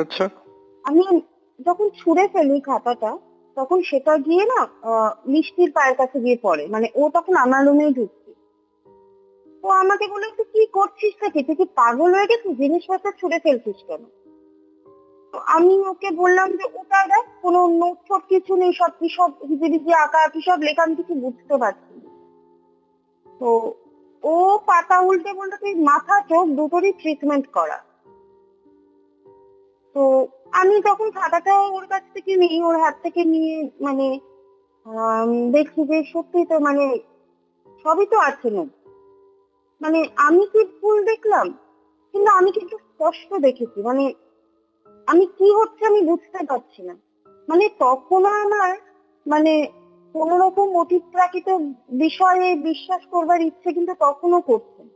আচ্ছা। আমি যখন ছুঁড়ে ফেলি খাতাটা তখন সেটা গিয়ে না মিষ্টির পায়ের কাছে গিয়ে পড়ে, মানে ও তখন আমার রুমেই ঢুকছে। ও আমাকে বলে তুই কি করছিস নাকি, তুই কি পাগল হয়ে গেছিস, জিনিসপত্র ছুঁড়ে ফেলছিস কেন? তো আমি ওকে বললাম যে ওটা দেখ, কোনো নোট ফোট কিছু নেই, সব কি সব হিজিবিজি আঁকা কি সব লেখা, আমি কিছু বুঝতে পারছি না। তো ও পাতা উল্টে বলতে তুই মাথা চোখ দুটোরই ট্রিটমেন্ট করা। তো আমি তখন খাতাটা ওর কাছ থেকে নিয়ে ওর হাত থেকে নিয়ে মানে দেখছি যে সত্যি তো মানে সবই তো আছে না, মানে আমি কি ভুল দেখলাম, কিন্তু আমি কিন্তু স্পষ্ট দেখেছি, মানে আমি কি হচ্ছে আমি বুঝতে পারছি না। মানে তখনও আমার মানে কোন রকম অতিপ্রাকৃত বিষয়ে বিশ্বাস করবার ইচ্ছে কিন্তু তখনও করছে না।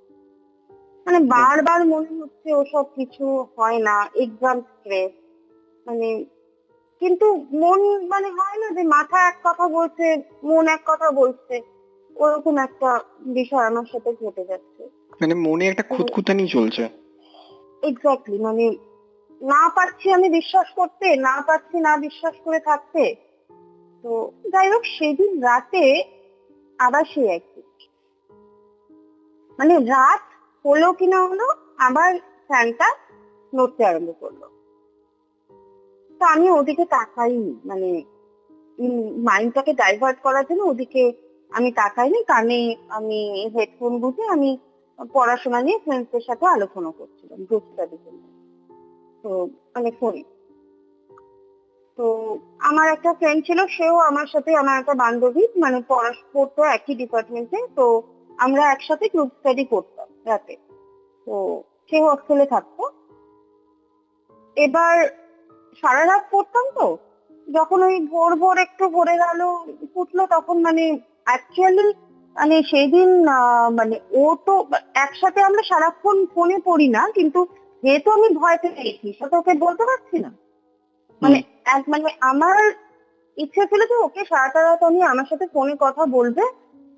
মানে বারবার মনে হচ্ছে ওসব কিছু হয় না, এক্সাম স্ট্রেস, মানে কিন্তু মন মানে হয় না যে মাথা এক কথা বলছে মন এক কথা বলছে, ওরকম একটা বিষয় আমার সাথে ঘটে যাচ্ছে। মানে মনে একটা খুঁতখুঁতানি চলছে। এক্স্যাক্টলি, মানে না পারছি আমি বিশ্বাস করতে, না পারছি না বিশ্বাস করে থাকতে। তো যাই হোক, সেদিন রাতে আবার সেই একই, মানে রাত হলো কিনা হলো আবার ফ্যানটা নড়তে আরম্ভ করলো। তো আমি ওদিকে তাকাইনি, মানে মাইন্ডটাকে ডাইভার্ট করার জন্য ওদিকে আমি তাকাইনি। কানে আমি হেডফোন গুঁজে আমি পড়াশোনা নিয়ে ফ্রেন্ডসদের সাথে আলোচনা করছিলাম, গ্রুপ স্টাডি করছিলাম। তো মানে ফোনে। তো আমার একটা ফ্রেন্ড ছিল, সেও আমার সাথে, আমার একটা বান্ধবী, মানে পড়তো একই ডিপার্টমেন্টে। তো আমরা একসাথে গ্রুপ স্টাডি করতাম রাতে। তো সে হস্টেলে থাকতো। এবার সারা রাত পড়তাম। তো যখন ওই ভোর ভোর একটু ভোরে গেল উঠলো, তখন মানে অ্যাকচুয়ালি মানে সেই দিন মানে ও তো একসাথে আমরা সারাক্ষণ ফোনে পড়ি না, কিন্তু যেহেতু আমি ভয় পেয়ে গেছি সেটা ওকে বলতে পারছি না। মানে মানে আমার ইচ্ছে ছিল যে ওকে সারাটা রাত আমি আমার সাথে ফোনে কথা বলবে।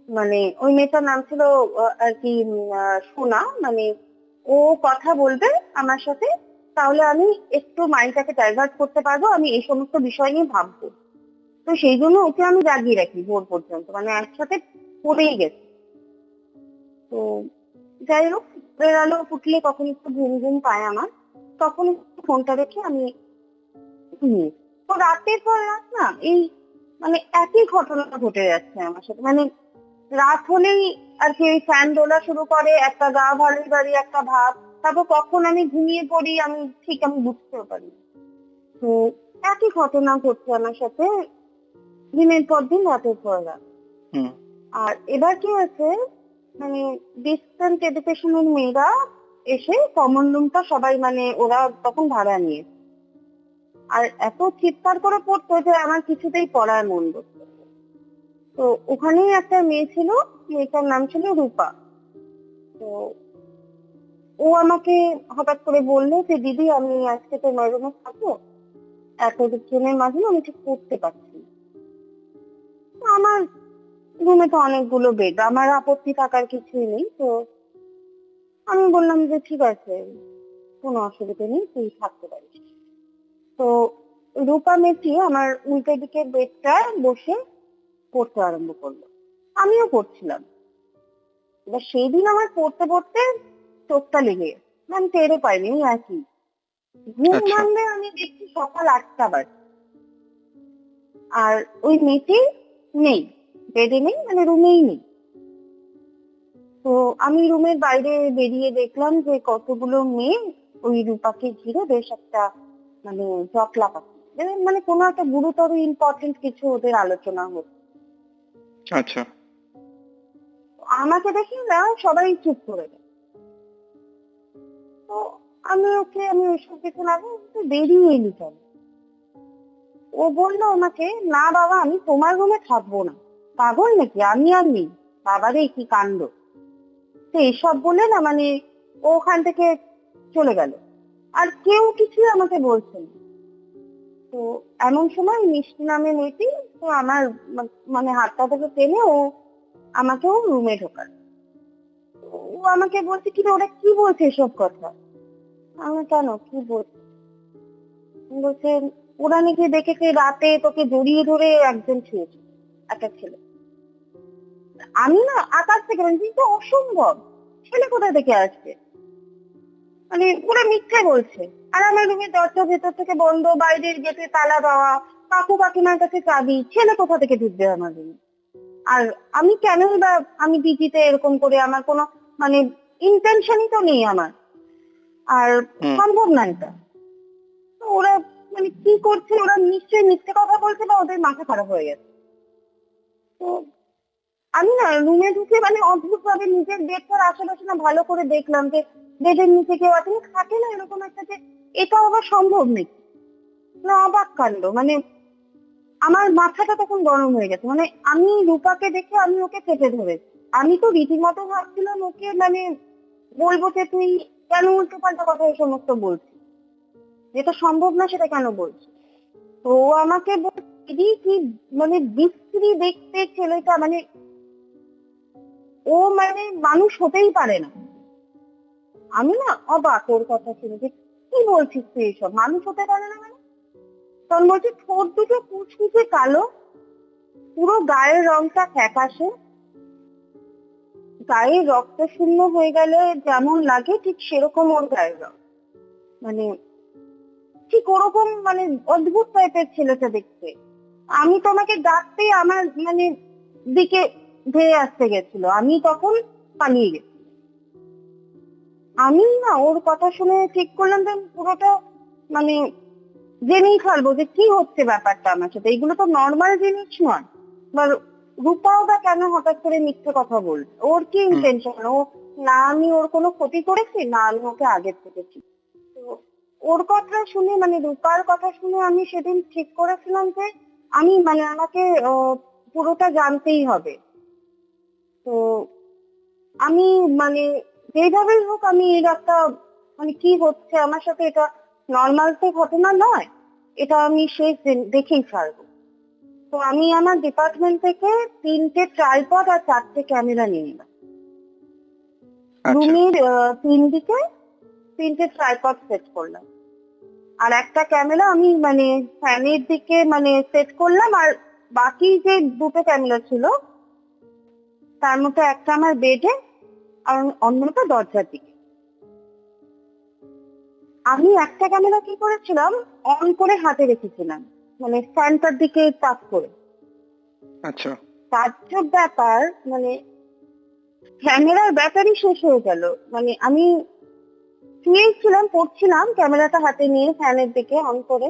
মানে ওই মেয়েটার নাম ছিল আর কি সোনা। মানে ও কথা বলবে আমার সাথে, তাহলে আমি একটু মাইন্ডটাকে ডাইভার্ট করতে পারবো, আমি এই সমস্ত বিষয় নিয়ে ভাববো। তো সেই জন্য ওকে আমি জাগিয়ে রাখি ভোর পর্যন্ত, মানে একসাথে পড়েই গেছি। তো যাই হোক, ভোরের আলো ফুটলে কখন একটু ঘুম ঘুম পায় আমার, তখন একটু ফোনটা রেখে আমি ঘুমিয়ে। তো রাতের পর রাত না এই মানে একই ঘটনা ঘটে যাচ্ছে আমার সাথে। মানে রাত হলেই আর কি ওই ফ্যান দোলা শুরু করে, একটা গা ভারী ভারী একটা ভাব। তারপর কখন আমি ঘুমিয়ে পড়ি আমি বুঝতেও পারি না। তো একই ঘটনা ঘটছে আমার সাথে দিনের পর দিন, রাতের পর রাত। আর এবার কি হয়েছে, মানে ডিস্টেন্স এডুকেশনের মেয়েরা এসে কমন রুমটা সবাই মানে ওরা তখন ভাড়া নিয়ে, আর এত চিৎকার করে পড়তো যে আমার কিছুতেই পড়ার মন বসতো। তো ওখানেই একটা মেয়ে ছিল, মেয়েটার নাম ছিল রূপা। তো ও আমাকে হঠাৎ করে বললো যে দিদি আমি আজকে তোমার রুমে থাকবো, এতজনের মাঝে আমি ঠিক পড়তে পারছি না। তো আমার রুমে তো অনেকগুলো বেড, আমার আপত্তি থাকার কিছুই নেই। তো আমি বললাম যে ঠিক আছে, কোনো অসুবিধা নেই, তুই থাকতে পারিস। তো রূপা মেয়েটি আমার উল্টো দিকে বেডটা বসে পড়তে আরম্ভ করলো, আমিও পড়ছিলাম। এবার সেই দিন আমার পড়তে পড়তে চোখটা লেগে গেছে, আমি টেরও পাইনি আর কি। ঘুম ভাঙলে আমি দেখছি সকাল 8টা বাজে, আর ওই মেয়েটি নেই, বেডে নেই, মানে রুমেই নেই। তো আমি রুমের বাইরে বেরিয়ে দেখলাম যে কতগুলো মেয়ে ওই রূপাকে ঘিরে বেশ একটা মানে জটলা পাচ্ছে, মানে কোনো একটা গুরুতর ইম্পর্টেন্ট কিছু ওদের আলোচনা হচ্ছে। আচ্ছা। আমাকে দেখি না সবাই চুপ করে গেল। তো আমি ওইসব কিছু না বেরিয়ে এলি কেন। ও বললো আমাকে, না বাবা আমি তোমার রুমে থাকবো না, পাগল নাকি, আমি আর নেই। বাবারে কি কাণ্ড। তো এসব বলে না মানে ও ওখান থেকে চলে গেল, আর কেউ কিছু আমাকে বলছে না। তো এমন সময় মিষ্টি নামে মেয়েটি তো আমার মানে হাতটা থেকে টেনে ও আমাকেও রুমে ঢোকাল। ও আমাকে বলছে কি রে, ওরা কি বলছে এসব কথা। আমি কেন, কি বলছে? বলছে ওরা নাকি দেখেছে রাতে তোকে জড়িয়ে ধরে একজন ছিঁড়েছে, একটা ছেলে। আমি না আকাশ থেকে কিন্তু অসম্ভব, ছেলে কোথা থেকে আসবে, মানে পুরো মিথ্যে বলছে। আর আমার রুমের দরজা ভেতর থেকে বন্ধ, বাইরের গেটে তালা দেওয়া, কাকু কাকিমার কাছে চাবি, ছেলে কোথা থেকে ঢুকবে আমার রুমে? আর আমি কেনই বা আমি পিজিতে এরকম করে, আমার কোনো মানে ইন্টেনশনই তো নেই আমার, আর সম্ভব না এটা। তো ওরা মানে কি করছে, ওরা নিশ্চয়ই মিথ্যে কথা বলছে বা ওদের মাথা খারাপ হয়ে গেছে। তো আমি না রুমে ঢুকে মানে অদ্ভুত ভাবে নিজের বেডটার আশেপাশে না ভালো করে দেখলাম যে বেডের নিচে কেউ আছে, থাকে না এরকম একটা যে এটা আবার সম্ভব নাকি, না অবাক কাণ্ড। মানে আমার মাথাটা তখন গরম হয়ে গেছে, মানে আমি রূপাকে দেখে আমি ওকে চেপে ধরেছি। আমি তো রীতিমতো ভাবছিলাম ওকে মানে বলবো যে তুই কেন উল্টো পাল্টা কথা এই সমস্ত বলছিস, যেটা সম্ভব না সেটা কেন বলছিস। তো ও আমাকে বলছে দিদি কি মানে বিশ্রী দেখতে ছেলেটা, মানে ও মানে মানুষ হতেই পারে না। আমি না অবাক ওর কথা শুনে যে কি বলছিস তুই এসব, মানুষ হতে পারে না মানে? তখন বলছি ঠোঁট দুটো কুচকুচে কালো, পুরো গায়ের রংটা ফ্যাকাশে, গায়ে রক্ত শূন্য হয়ে গেলে যেমন লাগে ঠিক সেরকম ওর গায়ের রং, মানে ঠিক ওরকম মানে অদ্ভুত টাইপের ছেলেটা দেখতে। আমি তোমাকে ডাকতেই আমার মানে দিকে ধেয়ে আসতে গেছিল, আমি তখন পালিয়ে গেছি। আমি না ওর কথা শুনে ঠিক করলাম যে আমি পুরোটা মানে জেনেই ফেলবো যে কি হচ্ছে ব্যাপারটা আমার সাথে। এগুলো তো নর্মাল জিনিস নয়। বা রূপাও বা কেন হঠাৎ করে মিথ্যে কথা বলবে, ওর কি হুম। ইন্টেনশন? ও না আমি ওর কোনো ক্ষতি করেছি, না আমি ওকে আগে থেকেছি। তো ওর কথা শুনে মানে রূপার কথা শুনে আমি সেদিন ঠিক করেছিলাম যে আমি মানে আমাকে পুরোটা জানতেই হবে। তো আমি মানে যেভাবেই হোক আমি এর একটা মানে কি হচ্ছে আমার সাথে, এটা নর্মাল তো ঘটনা নয়, এটা আমি শেষ দেখেই ছাড়বো। তো আমি আমার ডিপার্টমেন্ট থেকে 3টে ট্রাইপড আর 4টে ক্যামেরা নিয়ে এলাম। আচ্ছা। রুমের 3 দিকে 3টে ট্রাইপড সেট করলাম, আর একটা ক্যামেরা আমি মানে ফ্যানের দিকে মানে সেট করলাম, আর বাকি যে 2টো ক্যামেরা ছিল তার মধ্যে একটা আমার বেডে আর অন্যটা দরজার দিকে। আমি একটা ক্যামেরা কি করেছিলাম, অন করে হাতে রেখেছিলাম, মানে ফ্যানটার দিকে তাক করে। আচ্ছা। তাজ্জব ব্যাপার, মানে ক্যামেরার ব্যাটারি শেষ হয়ে গেল। মানে আমি শুয়েছিলাম, পড়ছিলাম ক্যামেরাটা হাতে নিয়ে ফ্যানের দিকে অন করে,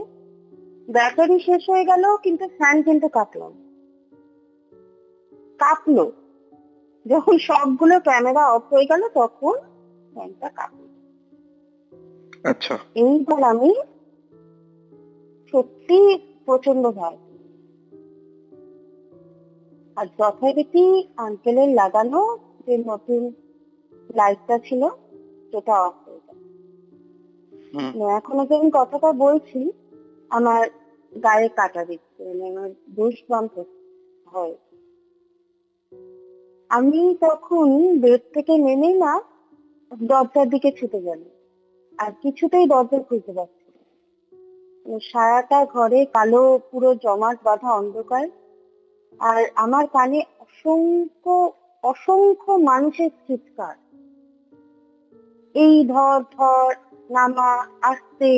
ব্যাটারি শেষ হয়ে গেল কিন্তু ফ্যান কিন্তু কাঁপলো। যখন সবগুলো ক্যামেরা অফ হয়ে গেল তখন ফ্যানটা কাঁপলো। আচ্ছা। এইবার আমি সত্যি প্রচন্ড ভয়। আর যথারীতি আঙ্কেলের লাগানো যে নতুন লাইটটা ছিল সেটা অফ হয়ে গেল। হুম। এখনো যে আমি কথাটা বলছি আমার গায়ে কাটা দিচ্ছে, মানে আমার দুষ্প্রান্ত হয়। আমি তখন বেড থেকে নেমে না দরজার দিকে ছুটে গেল, আর কিছুতেই দরজা খুলতে পারছি না। মানে সারাটা ঘরে কালো পুরো জমাট বাঁধা অন্ধকার, আর আমার কানে অসংখ্য অসংখ্য মানুষের চিৎকার, এই ধর ধর, নামা, আসতে,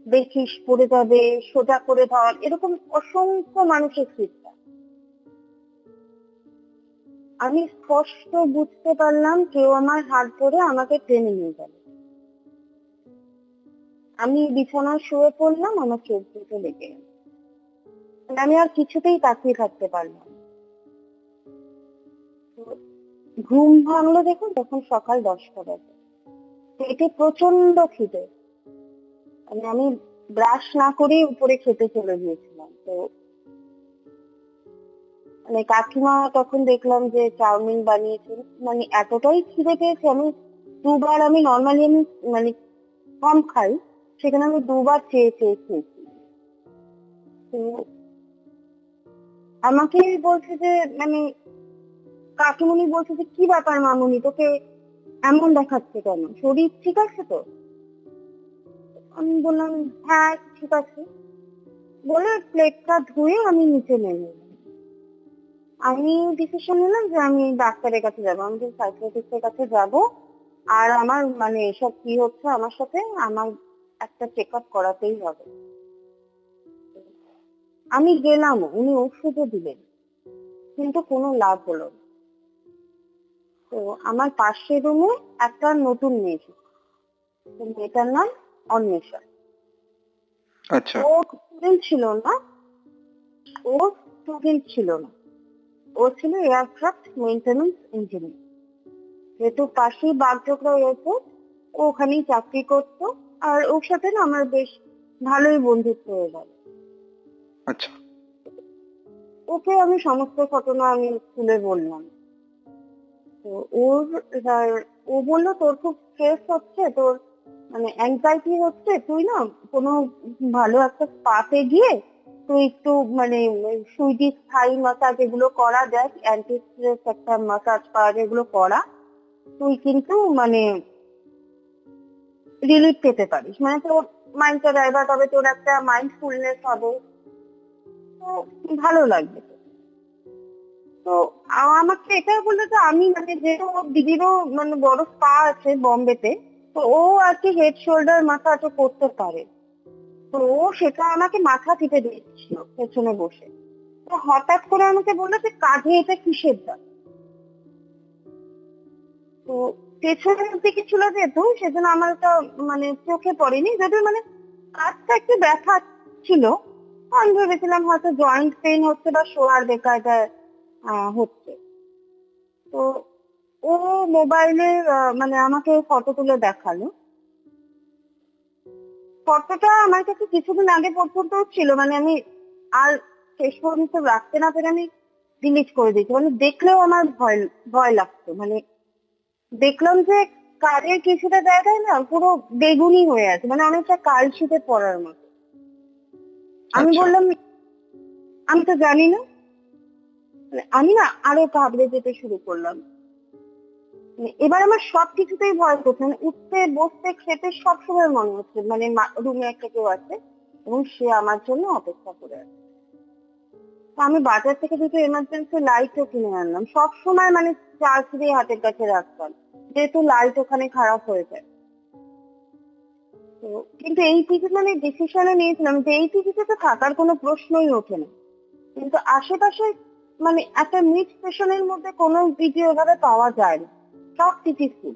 দেখিস পড়ে যাবে, সোজা করে ধর, এরকম অসংখ্য মানুষের চিৎকার। আমি স্পষ্ট বুঝতে পারলাম কেউ আমার হাত ধরে আমাকে টেনে নিয়ে গেল। আমি বিছানায় শুয়ে পড়লাম, আমার চোখ দুটো লেগে গেল। মানে আমি আর কিছুতেই তাকিয়ে থাকতে পারলাম না। তো ঘুম ভাঙলো দেখুন তখন সকাল 10টা বাজে। পেটে প্রচন্ড খিদে, মানে আমি ব্রাশ না করেই উপরে খেতে চলে গিয়েছিলাম। তো মানে কাকিমা তখন দেখলাম যে চাউমিন বানিয়েছেন, মানে এতটাই খিদে পেয়েছে আমি দুবার, আমি নর্মালি আমি মানে কম খাই, সেখানে আমি দুবার চেয়ে চেয়ে খেয়েছি। তো আমাকে বলছে যে মানে কাকিমুনি বলছে যে কি ব্যাপার মামুনি, তোকে এমন দেখাচ্ছে কেন, শরীর ঠিক আছে তো? আমি বললাম হ্যাঁ ঠিক আছে বলে প্লেটটা ধুয়ে আমি নিচে নেমে এলাম। আমি ডিসিশন নিলাম যে আমি ডাক্তারের কাছে যাবো, আমি সাইকিয়াট্রিস্টের কাছে যাব, আর আমার মানে এসব কি হচ্ছে আমার সাথে, আমার একটা চেক আপ করাতেই হবে। আমি গেলাম, উনি ওষুধও দিলেন কিন্তু কোনো লাভ হলো না। তো আমার পাশের রুমে একটা নতুন মেয়ে ছিল, তো মেয়েটার নাম অন্বেষা। আচ্ছা। ও স্টুডেন্ট ছিল না, ও স্টুডেন্ট ছিল না, ও ছিল এয়ারক্রাফট মেইনটেনেন্স ইঞ্জিনিয়ার। যেহেতু পাশেই বাগডোগরা এয়ারপোর্ট, ও ওখানেই চাকরি করতো, আর ওর সাথে না আমার বেশ ভালোই বন্ধুত্ব হয়ে গেল। আচ্ছা। ওকে আমি সমস্ত ঘটনা আমি খুলে বললাম। তো ওর ও বললো তোর খুব স্ট্রেস হচ্ছে, তোর মানে অ্যাংজাইটি হচ্ছে, তুই না কোনো ভালো একটা স্পাতে গিয়ে তুই একটু মানে সুইডিশ থাই মাসাজ এগুলো করা যায়, অ্যান্টি স্ট্রেস একটা মাসাজ করা যায়, এগুলো করা, তুই কিন্তু মানে রিলিফ পেতে পারিস, মানে তোর মাইন্ডটা ডাইভার্ট হবে, তোর একটা মাইন্ডফুলনেস হবে, তো ভালো লাগবে তোর। তো আমাকে এটা বললো যে আমি মানে যেহেতু ওর দিদিরও মানে বড় স্পা আছে বম্বেতে, তো ও আর কি হেড শোল্ডার মাসাজও করতে পারে। তো তো সেটা আমাকে মাথা টিপে দিচ্ছিল পেছনে বসে। তো হঠাৎ করে আমাকে বললো যে কাঁধে এটা কিসের দাগ। তো পেছনের দিকে ছিল যেহেতু সেজন্য আমার এটা মানে চোখে পড়েনি, যদিও মানে কাঁধটা একটু ব্যথা ছিল। আমি ভেবেছিলাম হয়তো জয়েন্ট পেইন হচ্ছে বা শোয়ার বেকায়দায় হচ্ছে। তো ও মোবাইলে মানে আমাকে ফটো তুলে দেখালো। ফটোটা আমার কাছে কিছুদিন আগে পর্যন্ত ছিল, মানে আমি আর শেষ পর্যন্ত রাখতে না পেরে আমি ডিলিট করে দিয়েছি। মানে দেখলেও আমার ভয় ভয় লাগতো। মানে দেখলাম যে কারের কিছুটা জায়গায় না পুরো বেগুনি হয়ে আছে, মানে অনেকটা কালশিটে পড়ার মতো। আমি আচ্ছা। বললাম আমি তো জানি না। মানে আমি না আরো ঘাবড়ে যেতে শুরু করলাম। মানে এবার আমার সবকিছুতেই ভয় করছে, মানে উঠতে বসতে খেতে সবসময় মনে হচ্ছে মানে রুমে একটা কেউ আছে এবং সে আমার জন্য অপেক্ষা করে আছে। তো আমি বাজার থেকে দুটো এমার্জেন্সি লাইটও কিনে আনলাম, সবসময় মানে চার্জ দিয়ে হাতের কাছে রাখতাম, যেহেতু লাইট ওখানে খারাপ হয়ে যায়। তো কিন্তু এই পিজি মানে ডিসিশনে নিয়েছিলাম যে এই পিজিতে তো থাকার কোনো প্রশ্নই ওঠে না। কিন্তু আশেপাশে মানে একটা মিড স্টেশনের মধ্যে কোনো পিজি ওভাবে পাওয়া যায় না, সব পিজি ফুল।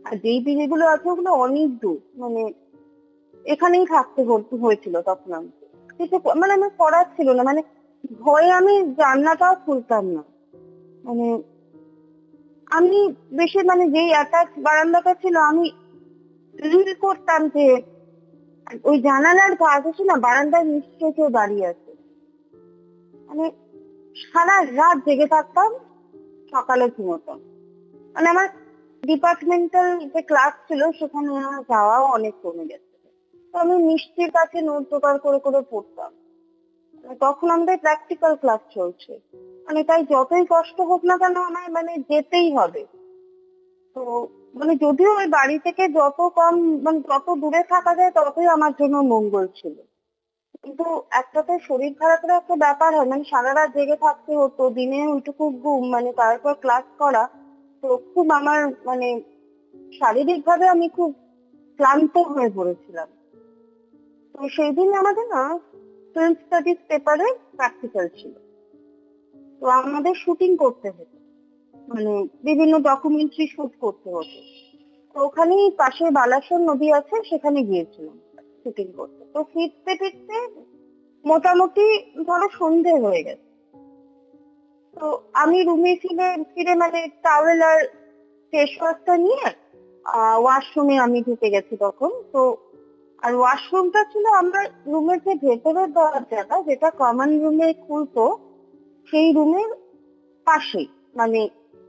আর যেই পিজি গুলো আছে ওগুলো অনেক দূর, মানে এখানেই থাকতে হয়েছিল তখন আমি। কিন্তু মানে আমার করার ছিল না, মানে ভয়ে আমি জানলাটাও খুলতাম না। মানে আমি বেশি মানে যেই অ্যাটাচ বারান্দাটা ছিল আমি ফিল করতাম যে ওই জানালার কাছে না বারান্দায় নিশ্চয়ই কেউ দাঁড়িয়ে আছে। মানে সারা রাত জেগে থাকতাম, সকালে ঘুমোতাম। মানে আমার ডিপার্টমেন্টাল যে ক্লাস ছিল সেখানে আমার যাওয়াও অনেক কমে গেছে। তো আমি মিষ্টির কাছে নোট জোগাড় করে করে পড়তাম। মানে তখন আমাদের প্র্যাকটিক্যাল ক্লাস চলছে, মানে তাই যতই কষ্ট হোক না কেন আমার মানে যেতেই হবে। তো মানে যদিও ওই বাড়ি থেকে যত কম মানে যত দূরে থাকা যায় ততই আমার জন্য মঙ্গল ছিল। কিন্তু একটা তো শরীর খারাপের একটা ব্যাপার হয়, মানে সারা রাত জেগে থাকতে হতো, দিনে ওইটুকু ঘুম, মানে তারপর ক্লাস করা। তো খুব আমার মানে শারীরিক ভাবে আমি খুব ক্লান্ত হয়ে পড়েছিলাম। তো সেই দিন আমাদের না ফিল্ম স্টাডিজ পেপারে প্র্যাকটিক্যাল ছিল। তো আমাদের শুটিং করতে হতো, মানে বিভিন্ন ডকুমেন্টারি শুট করতে হতো। তো ওখানেই পাশে বালাসন নদী আছে, সেখানে গিয়েছিলাম শুটিং করতে। তো ফিরতে ফিরতে মোটামুটি ধরো সন্ধে হয়ে গেছে। তো আমি রুমে ফিরে ফিরে মানে টাওয়েল আর ফেস ওয়াশটা নিয়ে ওয়াশরুমে আমি ঢুকে গেছি তখন। তো আর ওয়াশরুমটা ছিল আমার রুমের যে ভেতরের দরজাটা যেটা কমন রুমে খুলতো সেই রুমের পাশেই, মানে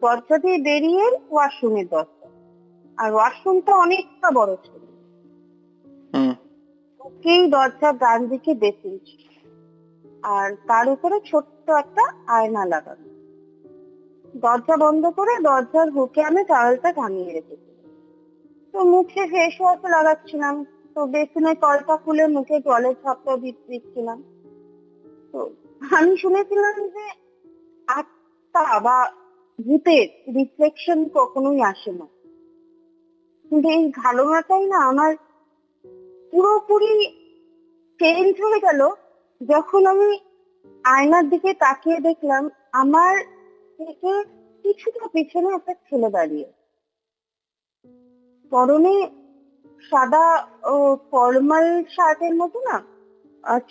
দরজা দিয়ে বেরিয়ে ওয়াশরুমের দরজা। আর ওয়াশরুমটা অনেকটা বড় ছিল। হুম। সেই দরজা ডান দিকে বেসিন ছিল, আর তার উপরে ছোট্ট একটা আয়না লাগানো। দরজা বন্ধ করে দরজার হুকে আমি টাওয়েলটা টাঙিয়ে রেখেছি। তো মুখে ফেস ওয়াশ লাগাচ্ছিলাম। তো বেসিনের কলটা খুলে মুখে জলের ঝাপটা দিচ্ছিলাম। তো আমি শুনেছিলাম যে আত্মা বা ভূতের রিফ্লেকশন কখনোই আসে না, কিন্তু এই ধারণাটাই না আমার পুরোপুরি চেঞ্জ হয়ে গেল যখন আমি আয়নার দিকে তাকিয়ে দেখলাম আমার থেকে কিছুটা পিছনে একটা ছেলে দাঁড়িয়ে, পরনে সাদা ও ফর্মাল শার্টের মতো না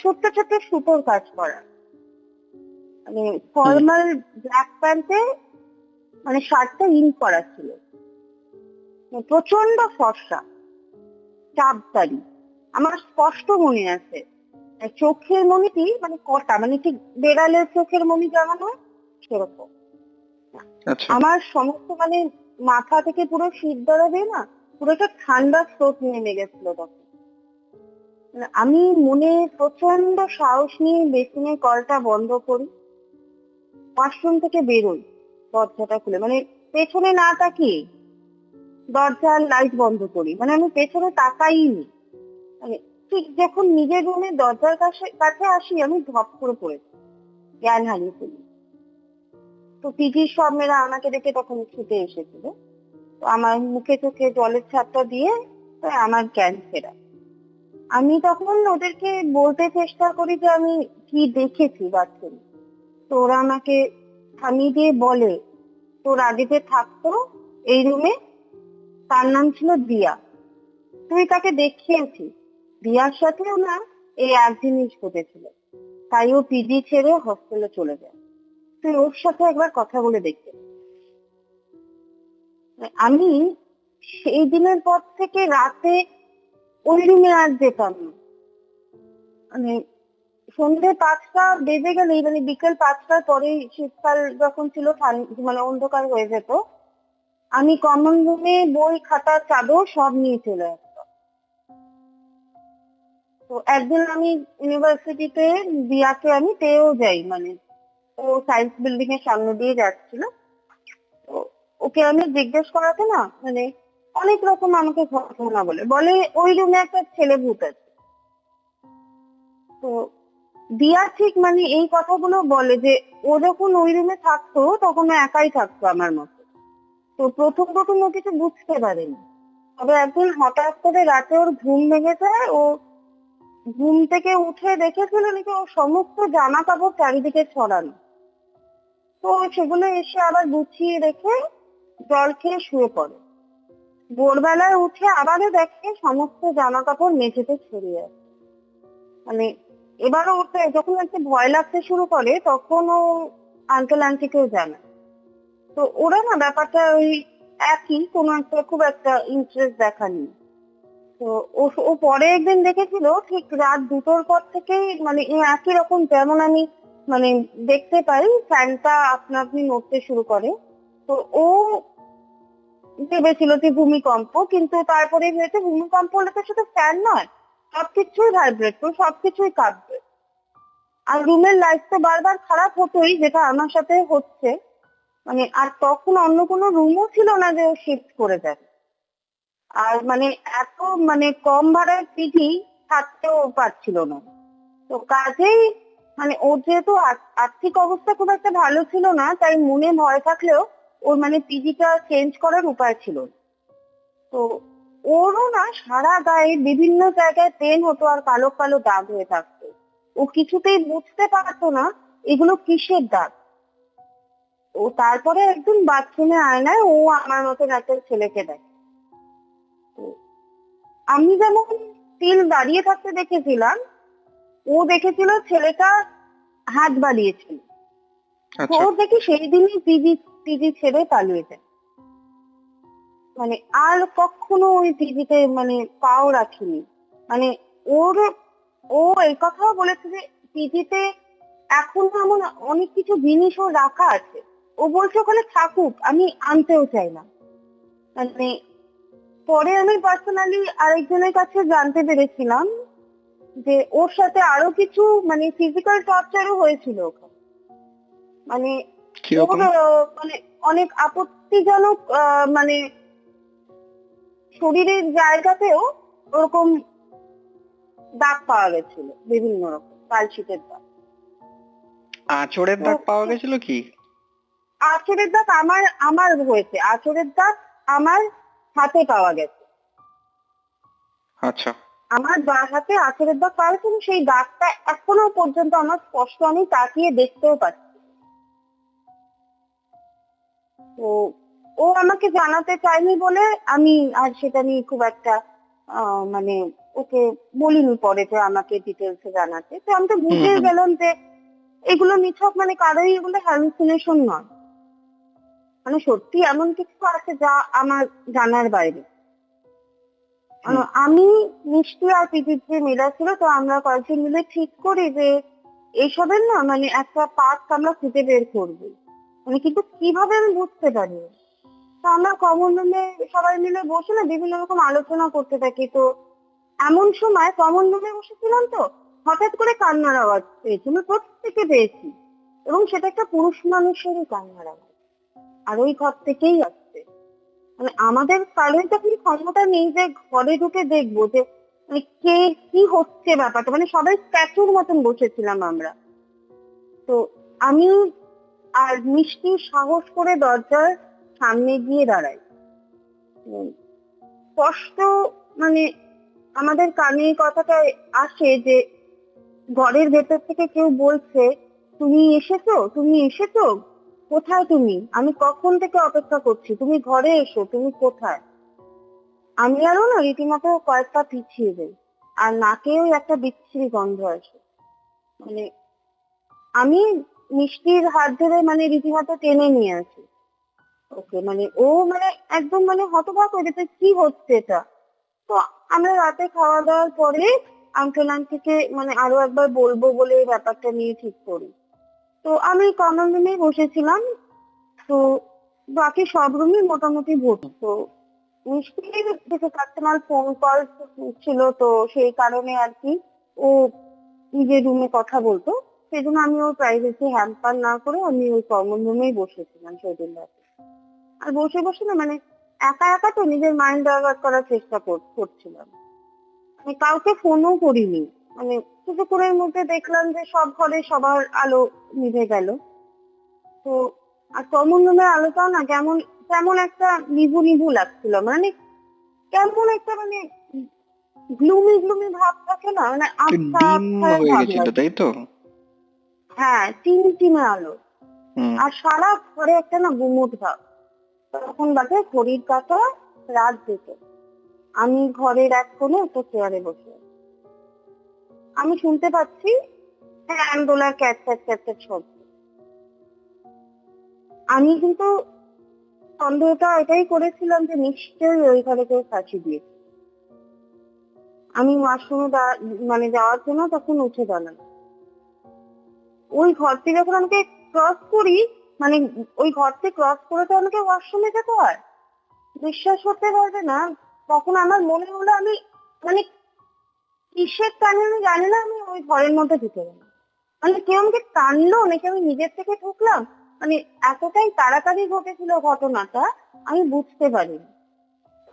ছোট্ট ছোট্ট সুতোর কাজ করা, মানে হুম। ফর্মাল ব্ল্যাক প্যান্টে মানে শার্টটা ইন করা ছিল। মানে প্রচন্ড ফর্সা, চাপদারি। আমার স্পষ্ট মনে আছে চোখের মনিটি মানে কটা, মানে ঠিক বেড়ালের চোখের মনি যেমন হয় সেরকম। আচ্ছা। আমার সমস্ত মানে মাথা থেকে পুরো শীত ধরা দিয়ে না পুরো একটা ঠান্ডা স্রোত নেমে গেছিল তখন। মানে আমি মনে প্রচন্ড সাহস নিয়ে বেসিনের কলটা বন্ধ করি, ওয়াশরুম থেকে বেরোই দরজাটা খুলে, মানে পেছনে না তাকিয়ে দরজার লাইট বন্ধ করি, মানে আমি পেছনে তাকাইনি। মানে ঠিক যখন নিজের রুমে দরজার কাছে কাছে আসি আমি ধপ করে পড়েছি, জ্ঞান হারিয়ে ফেলি। তো পিজির সব মেয়েরা আমাকে দেখে তখন ছুটে এসেছিল। তো আমার মুখে চোখে জলের ছাপটা দিয়ে তো আমার জ্ঞান ফেরা। আমি তখন ওদেরকে বলতে চেষ্টা করি যে আমি কি দেখেছি বাথরুমে। তো ওরা আমাকে থামিয়ে দিয়ে বলে, তোর আগে যে থাকতো এই রুমে, তার নাম ছিল দিয়া, তুই তাকে দেখিয়েছিস। দিয়ার সাথেও না এই এক জিনিস ঘটেছিল, তাই ও পিজি ছেড়ে হস্টেলে চলে যায়। তুই ওর সাথে একবার কথা বলে দেখতে। আমি সেই দিনের পর থেকে রাতে ওই রুমে আর যেতাম না। মানে সন্ধ্যে 5টা বেজে গেলেই, মানে বিকেল 5টার পরে, শীতকাল যখন ছিল মানে অন্ধকার হয়ে যেত, আমি কমন রুমে বই খাতা চাদর সব নিয়ে চলে আসতাম। তো একদিন আমি ইউনিভার্সিটিতে দিয়াকে আমি পেয়েও যাই, মানে ও সায়েন্স বিল্ডিং এর সামনে দিয়ে যাচ্ছিল। তো ওকে আমি জিজ্ঞেস করাতে না, মানে অনেক রকম আমাকে ঘটনা বলে বলে ওই রুমে একটা ছেলে ভূত আছে। তো দিয়া ঠিক মানে এই কথাগুলো বলে যে ও যখন ওই রুমে থাকতো তখন ও একাই থাকতো আমার মতো। তো প্রথম প্রথম ও কিছু বুঝতে পারেনি, তবে একদিন হঠাৎ করে রাতে ওর ঘুম ভেঙে যায়। ও ঘুম থেকে উঠে দেখেছিল নাকি ও সমস্ত জামা কাপড় চারিদিকে ছড়ানো। তো সেগুলো এসে আবার গুছিয়ে রেখে জল খেয়ে শুয়ে পড়ে। ভোরবেলায় উঠে আবারও দেখে সমস্ত জামা কাপড় মেঝেতে ছড়িয়ে আছে। মানে এবারও ওঠে, যখন একটু ভয় লাগতে শুরু করে তখন ও আঙ্কেল আন্টিকেও জানায়। তো ওরা না ব্যাপারটা ওই একই, কোনো একটা খুব একটা ইন্টারেস্ট দেখানি। তো ও ও পরে একদিন দেখেছিল ঠিক রাত 2টোর পর থেকেই, মানে এই একই রকম যেমন আমি মানে দেখতে পাই ফ্যানটা আপনা আপনি নড়তে শুরু করে। তো ও ভেবেছিল যে ভূমিকম্প, কিন্তু তারপরে ভেবেছে ভূমিকম্প হলে তো শুধু ফ্যান নয়, সবকিছুই ভাইব্রেট, তো সবকিছুই কাঁপবে। আর রুমের লাইট তো বারবার খারাপ হতোই, যেটা আমার সাথে হচ্ছে। মানে আর তখন অন্য কোনো রুমও ছিল না যে ও শিফট করে যাবে। আর মানে এত মানে কম ভাড়ার পিজি থাকতেও পারছিল না। তো কাজেই মানে ওর যেহেতু আর্থিক অবস্থা খুব একটা ভালো ছিল না, তাই মনে ভয় থাকলেও ওর মানে পিজিটা চেঞ্জ করার উপায় ছিল না। তো ওরও না সারা গায়ে বিভিন্ন জায়গায় পেন হতো আর কালো কালো দাগ হয়ে থাকতো। ও কিছুতেই বুঝতে পারতো না এগুলো কিসের দাগ। ও তারপরে একদিন বাথরুমে আয়নায় ও আমার মতন একটা ছেলেকে দেখে। তো আমি যেমন স্টিল দাঁড়িয়ে থাকতে দেখেছিলাম, ও দেখেছিল ছেলেটা হাত বাড়িয়েছিল। তো আচ্ছা। ও দেখি সেই দিনই পিজি পিজি ছেড়ে পালিয়ে যায়। মানে আর কখনো ওই পিজিতে মানে পাও রাখিনি। মানে ওর ও এই কথাও বলেছে যে পিজিতে এখনো এমন অনেক কিছু জিনিসও রাখা আছে, ও বলছে ওখানে থাকুক, আমি আনতেও চাই না। মানে পরে আমি পার্সোনালি আরেকজনের কাছে জানতে পেরেছিলাম যে ওর সাথে আরো কিছু মানে ফিজিক্যাল টর্চারও হয়েছিল ওখানে। মানে ওর কিরকম? মানে অনেক আপত্তিজনক মানে শরীরের জায়গাতেও ওরকম দাগ পাওয়া গেছিল, বিভিন্ন রকম কালশিটের দাগ। আঁচড়ের তো দাগ পাওয়া গেছিল কি? আঁচড়ের দাগ আমার আমার হয়েছে, আঁচড়ের দাগ আমার হাতে পাওয়া গেছে। আচ্ছা। আমার বাঁ হাতে আঁচড়ের দাগ পাওয়া গেছে এবং সেই দাগটা এখনো পর্যন্ত আমার স্পষ্ট, আমি তাকিয়ে দেখতেও পাচ্ছি। তো ও আমাকে জানাতে চাইনি বলে আমি আর সেটা নিয়ে খুব একটা মানে ওকে বলিনি পরে যে আমাকে ডিটেলসে জানাতে। তো আমি তো হুম বুঝেই হুম। গেলাম যে এগুলো নিছক মানে কারোই এগুলো হ্যালুসিনেশন নয়, মানে সত্যি এমন কিছু আছে যা আমার জানার বাইরে। হুম। আমি মিষ্টি আর পিজির যে মেয়েরা ছিল, তো আমরা কয়েকজন মিলে ঠিক করি যে এইসবের না মানে একটা পার্ট আমরা খুঁজে বের করবো। মানে কিন্তু কিভাবে আমি বুঝতে পারি না। তো আমরা কমন রুমে সবাই মিলে বসে না বিভিন্ন রকম আলোচনা করতে থাকি। তো এমন সময় কমন রুমে বসেছিলাম, তো হঠাৎ করে কান্নার আওয়াজ পেয়েছি, আমি প্রত্যেকে পেয়েছি, এবং সেটা একটা পুরুষ মানুষেরই কান্নার আওয়াজ, আর ওই ঘর থেকেই আসছে। মানে আমাদের কারোই তখন ক্ষমতা নেই যে ঘরে ঢুকে দেখবো যে মানে কে কি হচ্ছে ব্যাপারটা, মানে সবাই স্ট্যাচুর মতন বসেছিলাম আমরা। তো আমি আর মিষ্টি সাহস করে দরজার সামনে গিয়ে দাঁড়াই। স্পষ্ট মানে আমাদের কানে এই কথাটা আসে যে ঘরের ভেতর থেকে কেউ বলছে, তুমি এসেছো, তুমি এসেছো, কোথায় তুমি, আমি কখন থেকে অপেক্ষা করছি, তুমি ঘরে এসো, তুমি কোথায়। আমি আরো না রীতিমতো কয়েক পা পিছিয়ে যাই, আর নাকেও একটা বিচ্ছিরি গন্ধ আসে। মানে আমি মিষ্টির হাত ধরে মানে রীতিমতো টেনে নিয়ে আসি ওকে, মানে ও মানে একদম মানে হতবাক হয়ে যেতে, কি হচ্ছে এটা। তো আমরা রাতে খাওয়া দাওয়ার পরে আঙ্কেল আন্টিকে মানে আরো একবার বলবো বলে এই ব্যাপারটা নিয়ে ঠিক করি। তো আমি কমন রুমে বসেছিলাম, তো বাকি সব রুমই মোটামুটি ভর্তি। তো মিষ্টির কিছু কাস্টমার ফোন কল ছিল, তো সেই কারণে আর কি ও নিজের রুমে কথা বলতো, সেই জন্য আমি ওর প্রাইভেসি হ্যাম্পার না করে আমি ওই কমন রুমেই বসেছিলাম সেই দিন রাতে। আর বসে বসে না মানে একা একা তো নিজের মাইন্ড ডাইভার্ট করার চেষ্টা করছিলাম। আমি কাউকে ফোনও করিনি, মানে কিছুক্ষণের মধ্যে দেখলাম যে সব ঘরে সবার আলো নিভে গেল। তো আর কমন রুমের আলোটাও না কেমন কেমন একটা নিভু নিভু লাগছিল, মানে কেমন একটা মানে গ্লুমি গ্লুমি ভাব থাকে না, মানে আবছা ডিম আবছা হয়ে ভাব গেছিল, লাগে। তাই তো? হ্যাঁ, টিমটিমে আলো। হুম। আর সারা ঘরে একটা না গুমোট ভাব। তখন বাজে ঘড়ির কাঁটা রাত 2টো। আমি ঘরের এক কোণে একটা চেয়ারে বসে আছি। আমি শুনতে পাচ্ছি ফ্যান দোলার ক্যাট ক্যাট ক্যাট ক্যাট শব্দ। আমি কিন্তু সন্দেহটা এটাই করেছিলাম যে নিশ্চয়ই ওই ঘরে কেউ ফাঁসি দিয়েছে। আমি ওয়াশরুমে মানে যাওয়ার জন্য তখন উঠে দাঁড়ালাম। ওই ঘরটি যখন আমাকে ক্রস করি, মানে ওই ঘরটি ক্রস করে তো আমাকে ওয়াশরুমে যেতে হয়, বিশ্বাস করতে পারবে না, তখন আমার মনে হলো আমি মানে কিসের টানে আমি জানি না, আমি ওই ঘরের মধ্যে ঢুকে গেলাম। মানে কেউ আমাকে টানলো নাকি আমি নিজের থেকে ঢুকলাম, মানে এতটাই তাড়াতাড়ি ঘটেছিল ঘটনাটা, আমি বুঝতে পারিনি।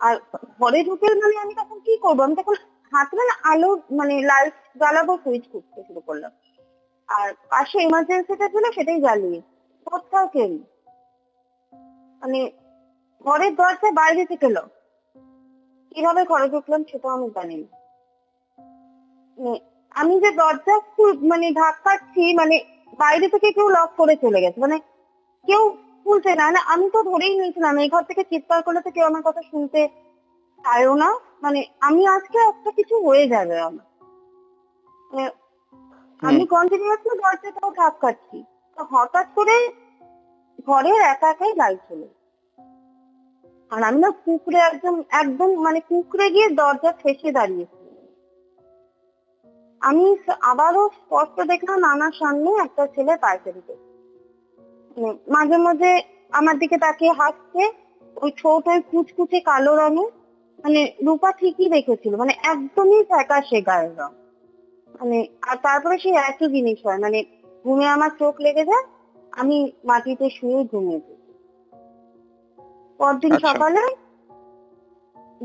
আর ঘরে ঢুকে মানে আমি তখন কি করবো, আমি তখন হাতে না আলো মানে লাইট জ্বালাবো, সুইচ করতে শুরু করলাম। আর পাশে ইমার্জেন্সিটা ছিল, সেটাই জ্বালিয়ে। কোথাও কেউ নেই। মানে ঘরের দরজা বাইরে থেকে lock। কিভাবে ঘরে ঢুকলাম সেটাও আমি জানি না। মানে আমি যে দরজা মানে ধাক্কাচ্ছি, মানে বাইরে থেকে কেউ লক করে চলে গেছে, মানে কেউ খুলছে না। মানে আমি তো ধরেই নিয়েছিলাম এই ঘর থেকে চিৎকার করলে তো কেউ আমার কথা শুনতে চায়ও না, মানে আমি আজকে একটা কিছু হয়ে যাবে আমার। মানে আমি কন্টিনিউয়াসলি দরজাটাও ধাক্কাচ্ছি, তো হঠাৎ করে ঘরের একা একাই লাইট চলে গেছে। আর আমি না কুঁকড়ে একদম একদম মানে কুঁকড়ে গিয়ে দরজা ঠেসে দাঁড়িয়েছি। আমি আবারও স্পষ্ট দেখলাম আমার সামনে একটা ছেলে পায়চারি করছে। মাঝে মাঝে আমার দিকে তাকিয়ে হাসছে, ওই ছোট কুচকুচে কালো রঙের। মানে রূপা ঠিকই দেখেছিল, মানে একদমই ফ্যাকাশে গায়ের রং। মানে আর তারপরে সেই একই জিনিস হয়, মানে ঘুমে আমার চোখ লেগে যায়, আমি মাটিতে শুয়ে ঘুমিয়ে যাই। পরদিন আচ্ছা। সকালে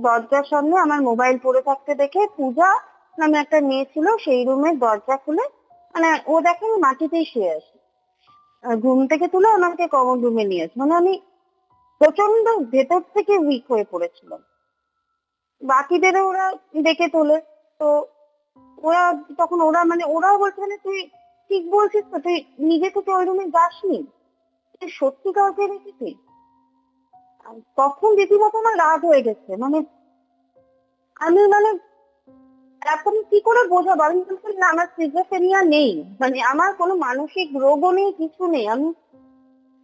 দরজার সামনে আমার মোবাইল পড়ে থাকতে দেখে পূজা নামে একটা মেয়ে ছিল সেই রুমের দরজা খুলে, মানে ও দেখে আমি মাটিতেই শুয়ে আছি। ঘুম থেকে তুলে আমাকে কমন রুমে নিয়ে আসে, মানে আমি প্রচন্ড ভেতর থেকে উইক হয়ে পড়েছিলাম। বাকিদের ওরা ডেকে তোলে, তো ওরা তখন ওরা মানে ওরাও বলছে, মানে তুই ঠিক বলছিস তো, তুই নিজে থেকে ওই রুমে যাসনি, তুই সত্যি কাউকে রেখেছিস। আর তখন রীতিমতো আমার রাগ হয়ে গেছে, মানে আমি মানে এখন কি করে বোঝাবো, আমি বলছি না আমার সিজোফ্রেনিয়া নেই, মানে আমার কোনো মানসিক রোগও নেই, কিছু নেই। আমি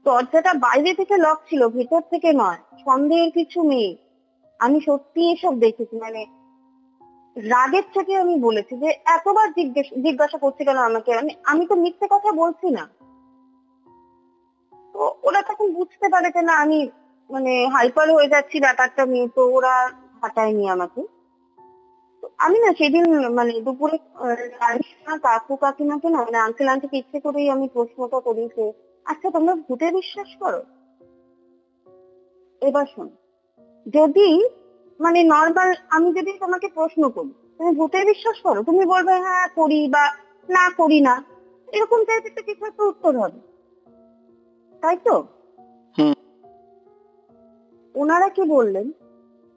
দরজাটা বাইরে থেকে লক ছিল, ভেতর থেকে নয়, সন্দেহের কিছু নেই। আমি সত্যি এসব দেখেছি, মানে রাগের থেকে আমি বলেছি যে এতবার জিজ্ঞাসা করছে কেন আমাকে, আমি তো মিথ্যে কথা বলছি না। তো ওরা তখন বুঝতে পারে যে না আমি মানে হাইপার হয়ে যাচ্ছি ব্যাপারটা নিয়ে, তো ওরা হাঁটায়নি আমাকে। তো আমি না সেদিন মানে দুপুরে কাকু কাকিমাকে না মানে আঙ্কেল আন্টিকে ইচ্ছে করেই আমি প্রশ্নটা করি যে আচ্ছা তোমরা ভূতে বিশ্বাস করো? এবার শোন, যদি মানে নর্মাল আমি যদি তোমাকে প্রশ্ন করি তুমি ভূতে বিশ্বাস করো, তুমি বলবে হ্যাঁ করি বা না করি না, এরকম টাইপের তো কিছু একটা উত্তর হবে, তাই তো? হুম। ওনারা কি বললেন,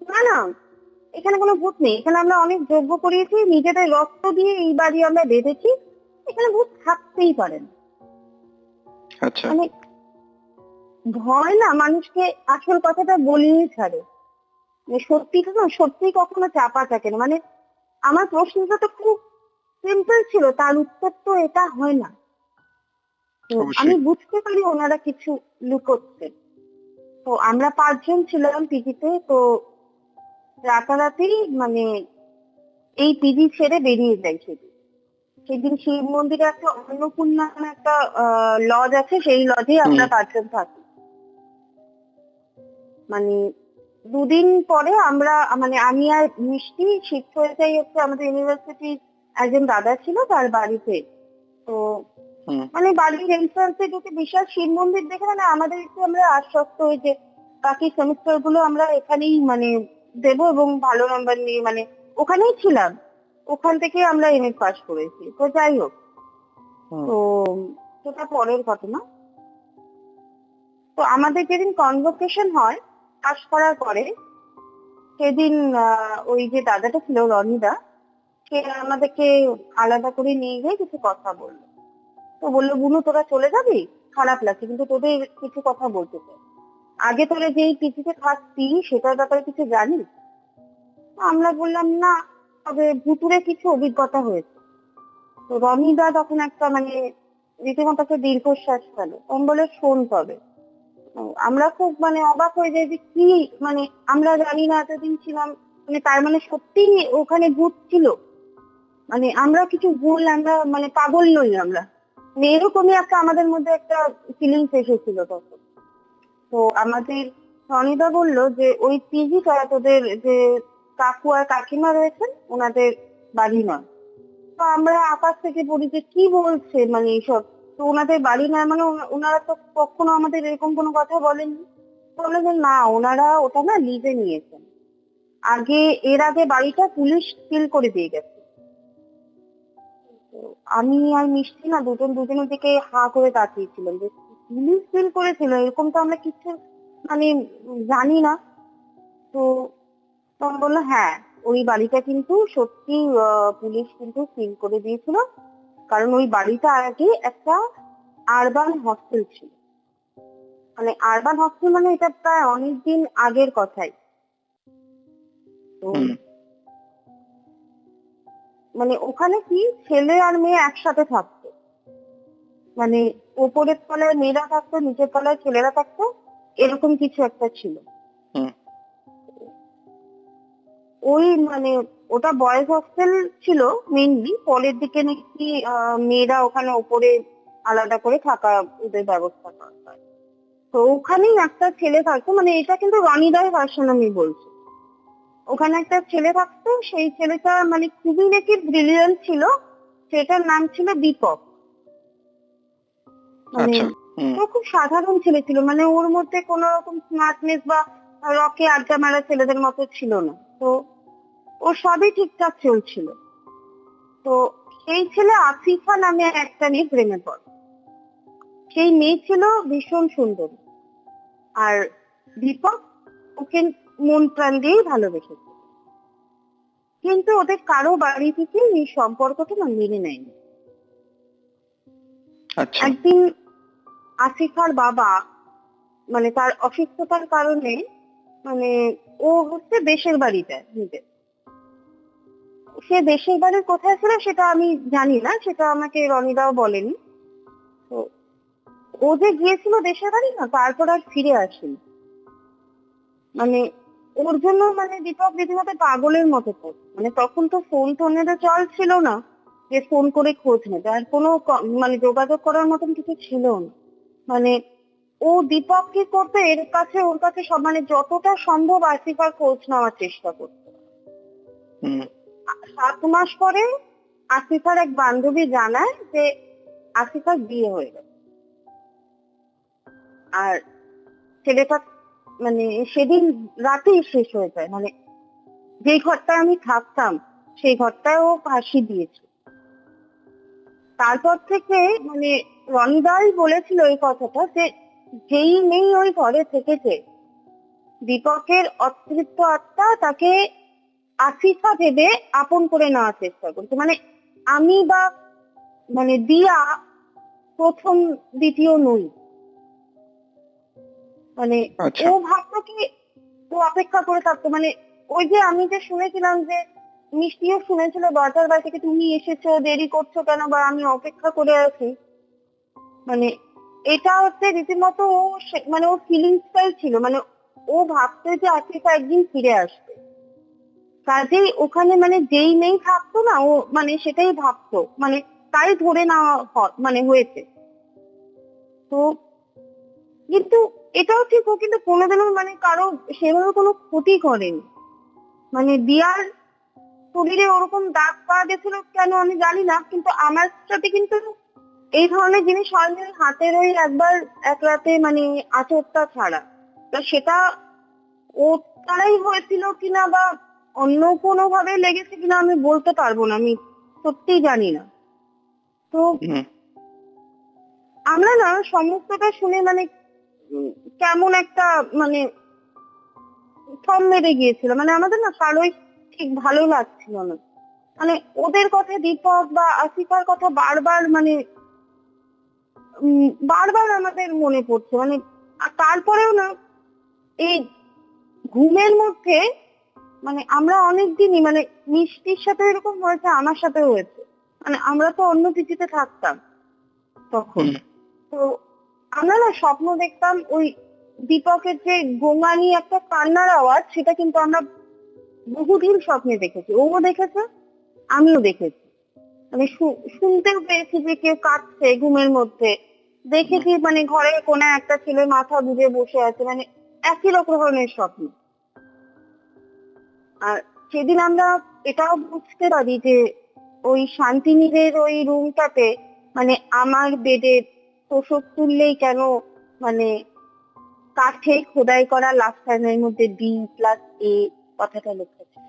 না না এখানে কোনো ভূত নেই, এখানে আমরা অনেক যজ্ঞ করিয়েছি, নিজেদের রক্ত দিয়ে এই বাড়ি আমরা বেঁধেছি, এখানে ভূত থাকতেই পারে না। আচ্ছা। মানে ভয় না মানুষকে আসল কথাটা বলিয়ে ছাড়ে, মানে সত্যিটা না সত্যি কখনো চাপা থাকে না। মানে আমার প্রশ্নটা তো খুব সিম্পল ছিল, তার উত্তর তো এটা হয় না। তো অবশ্যই। আমি বুঝতে পারি ওনারা কিছু লুকোচ্ছে। তো আমরা 5 জন ছিলাম পিজিতে। তো রাতারাতি মানে এই পিজি ছেড়ে বেরিয়ে যাই সেদিন। সেদিন শিব মন্দিরে একটা অন্নপূর্ণা নামে একটা লজ আছে, সেই লজেই আমরা 5 জন থাকি। মানে 2 দিন পরে আমরা মানে আমি আর মিষ্টি শিফট হয়ে যাই হচ্ছে আমাদের ইউনিভার্সিটির একজন দাদা ছিল তার বাড়িতে। তো হুম। মানে বাড়ির এন্ট্রান্সে ঢুকে বিশাল শিব মন্দির দেখে মানে আমাদের একটু আমরা আশ্বস্ত হই যে বাকি সেমিস্টার গুলো আমরা এখানেই মানে দেবো এবং ভালো নাম্বার নিয়ে মানে ওখানেই ছিলাম, ওখান থেকে আমরা এমএ পাস করেছি। তো যাই হোক, হুম। তো সেটা পরের ঘটনা। তো আমাদের যেদিন কনভোকেশন হয় পাস করার পরে, সেদিন ওই যে দাদাটা ছিল রনিদা, সে আমাদেরকে আলাদা করে নিয়ে গিয়ে কিছু কথা বললো। তো বললো, বুনু তোরা চলে যাবি, খারাপ লাগছে কিন্তু তোদের কিছু কথা বলতে চাই। আগে তোরা যেই পিজিতে থাকতি সেটার ব্যাপারে কিছু জানিস? আমরা বললাম না, তবে ভুতুরে কিছু অভিজ্ঞতা হয়েছে। তো রনিদা তখন একটা মানে রীতিমতো একটা দীর্ঘশ্বাস ফেলে, তখন বলে শোন তবে। আমরা খুব মানে অবাক হয়ে যাই যে কি, মানে আমরা জানি না, এতদিন ছিলাম, মানে তার মানে সত্যি ওখানে ভূত ছিল। মানে আমরা কিছু ভুল, আমরা মানে পাগল নই আমরা, মানে এরকমই একটা আমাদের মধ্যে একটা ফিলিংস এসেছিল তখন। তো আমাদের রনিদা বললো যে ওই পিজিটা তোদের যে কাকু আর কাকিমা রয়েছেন ওনাদের বাড়ি নয়। তো আমরা আকাশ থেকে পড়ি যে কি বলছে মানে এইসব, তো ওনাদের বাড়ি নয় মানে ওনারা তো কখনো আমাদের এরকম কোনো কথা বলেননি। বলে যে না, ওনারা ওটা না লিজে নিয়েছেন, এর আগে বাড়িটা পুলিশ সিল করে দিয়ে গেছে। তো আমি আর মিষ্টি না দুজনের দিকে হা করে তাকিয়েছিলাম যে পুলিশ সিল করেছিল, এরকম তো আমরা কিছু মানে জানি না। তো তখন বললো হ্যাঁ, ওই বাড়িটা কিন্তু সত্যি পুলিশ কিন্তু সিল করে দিয়েছিল, কারণ ওই বাড়িটা আগে একটা আরবান হস্টেল ছিল। মানে আরবান হস্টেল মানে এটা প্রায় অনেকদিন আগের কথাই। তো হুম। মানে ওখানে কি ছেলে আর মেয়ে একসাথে থাকতো, মানে ওপরের তলায় মেয়েরা থাকতো, নিচের তলায় ছেলেরা থাকতো, এরকম কিছু একটা ছিল। হুম। ওই মানে ওটা বয়েজ হস্টেল ছিল মেইনলি, পরের দিকে নাকি মেয়েরা ওখানে ওপরে আলাদা করে থাকা ওদের ব্যবস্থা করা হয়। তো ওখানেই একটা ছেলে থাকতো, মানে এটা কিন্তু রনিদার ভার্সন আমি বলছি। ওখানে একটা ছেলে থাকতো, সেই ছেলেটা মানে খুবই নাকি ব্রিলিয়ান্ট ছিল, সেটার নাম ছিল দীপক। মানে আচ্ছা। হুম। ও খুব সাধারণ ছেলে ছিল, মানে ওর মধ্যে কোনো রকম স্মার্টনেস বা রকে আড্ডা মারা ছেলেদের মতো ছিল না। তো ও সবই ঠিকঠাক চলছিল। তো সেই ছেলে আফিফা নামে একটা মেয়ে প্রেমে পড়ে। সেই মেয়ে ছিল ভীষণ সুন্দর, আর দীপক ওকে মন প্রাণ দিয়েই ভালোবেসেছে। কিন্তু ওদের কারো বাড়ি থেকে এই সম্পর্কটা না মেনে নেয়নি। আচ্ছা। একদিন আসিফার বাবা মানে তার অসুস্থতার কারণে মানে ও হচ্ছে দেশের বাড়িতে নিজে, সে দেশের বাড়ির কোথায় ছিল সেটা আমি জানি না, সেটা আমাকে রনিদাও বলেনি। তো ও যে গিয়েছিল দেশের বাড়ি না, তারপর আর ফিরে আসেনি। মানে ওর জন্য মানে দীপক রীতিমতো পাগলের মতো করতো। মানে তখন তো টোনেরও চল ছিল না যে ফোন করে খোঁজ নেবে, আর কোনো মানে যোগাযোগ করার মতন কিছু ছিল না। মানে ও দীপক কি করতো, ওর কাছে সব মানে যতটা সম্ভব আসিফার খোঁজ নেওয়ার চেষ্টা করতো। হুম। 7 মাস পরে আসিফার এক বান্ধবী জানায় যে আসিফার বিয়ে হয়ে গেছে। আর ছেলেটা মানে সেদিন রাতেই শেষ হয়ে যায়। মানে যেই ঘরটায় আমি থাকতাম সেই ঘরটায় ও ফাঁসি দিয়েছে। তারপর থেকে মানে রনিদাই বলেছিল এই কথাটা যে যেই মেয়ে ওই ঘরে থেকেছে, দীপকের অতৃপ্ত আত্মা তাকে আফিফা ভেবে আপন করে নেওয়ার চেষ্টা করছে। মানে আমি বা মানে দিয়া প্রথম দ্বিতীয় নই। মানে আচ্ছা। ও ভাবতো কি ও অপেক্ষা করে থাকতো, মানে ওই যে আমি যে শুনেছিলাম যে মিষ্টিও শুনেছিল দরজার বাড়ি থেকে তুমি এসেছো, দেরি করছো কেন, বা আমি অপেক্ষা করে আছি, মানে এটা হচ্ছে রীতিমতো ও মানে ওর ফিলিংসটাই ছিল, মানে ও ভাবতো যে আফিফা একদিন ফিরে আসবে। কাজেই ওখানে মানে যেই মেয়ে থাকতো না ও মানে সেটাই ভাবতো, মানে তাই ধরে নেওয়া মানে হয়েছে। তো কিন্তু এটাও ঠিক, ও কিন্তু কোনোদিনও মানে কারো সেভাবে কোনো ক্ষতি করেনি। মানে দিয়ার শরীরে ওরকম দাগ পাওয়া গেছিল কেন আমি জানি না, কিন্তু আমার সাথে কিন্তু এই ধরনের জিনিস হয়নি। হাতের ওই একবার এক রাতে মানে আঁচড়টা ছাড়া, তো সেটা ওর দ্বারাই হয়েছিল কিনা বা অন্য কোনো ভাবে লেগেছে কিনা আমি বলতে পারবো না, আমি সত্যিই জানি না। তো হুম। আমরা না সমস্তটা শুনে মানে কেমন একটা মানে থম মেরে গিয়েছিল, মানে আমাদের না কারোই ঠিক ভালো লাগছিল না। মানে ওদের কথা, দীপক বা আসিফার কথা বারবার মানে বারবার আমাদের মনে পড়ছে। মানে আর তারপরেও না এই ঘুমের মধ্যে মানে আমরা অনেকদিনই মানে মিষ্টির সাথে এরকম হয়েছে, আমার সাথে হয়েছে, মানে আমরা তো অন্য পিজিতে থাকতাম তখন। হুম। তো আমরা না স্বপ্ন দেখতাম ওই দীপকের যে গোঙানি একটা কান্নার আওয়াজ, সেটা কিন্তু আমরা বহুদিন স্বপ্নে দেখেছি, ও দেখেছে আমিও দেখেছি। মানে শুনতেও পেয়েছি যে কেউ কাঁদছে ঘুমের মধ্যে, দেখেছি মানে ঘরে কোনে একটা ছেলে মাথা বুজে বসে আছে, মানে একই রকম ধরনের স্বপ্ন। আর সেদিন আমরা এটাও বুঝতে পারি যে ওই শান্তিনীদের ওই রুমটাতে মানে আমার বেডে তোষক তুললেই কেন মানে কাঠে খোদাই করা লাস্ট টাইমের মধ্যে B+A কথাটা লেখা ছিল।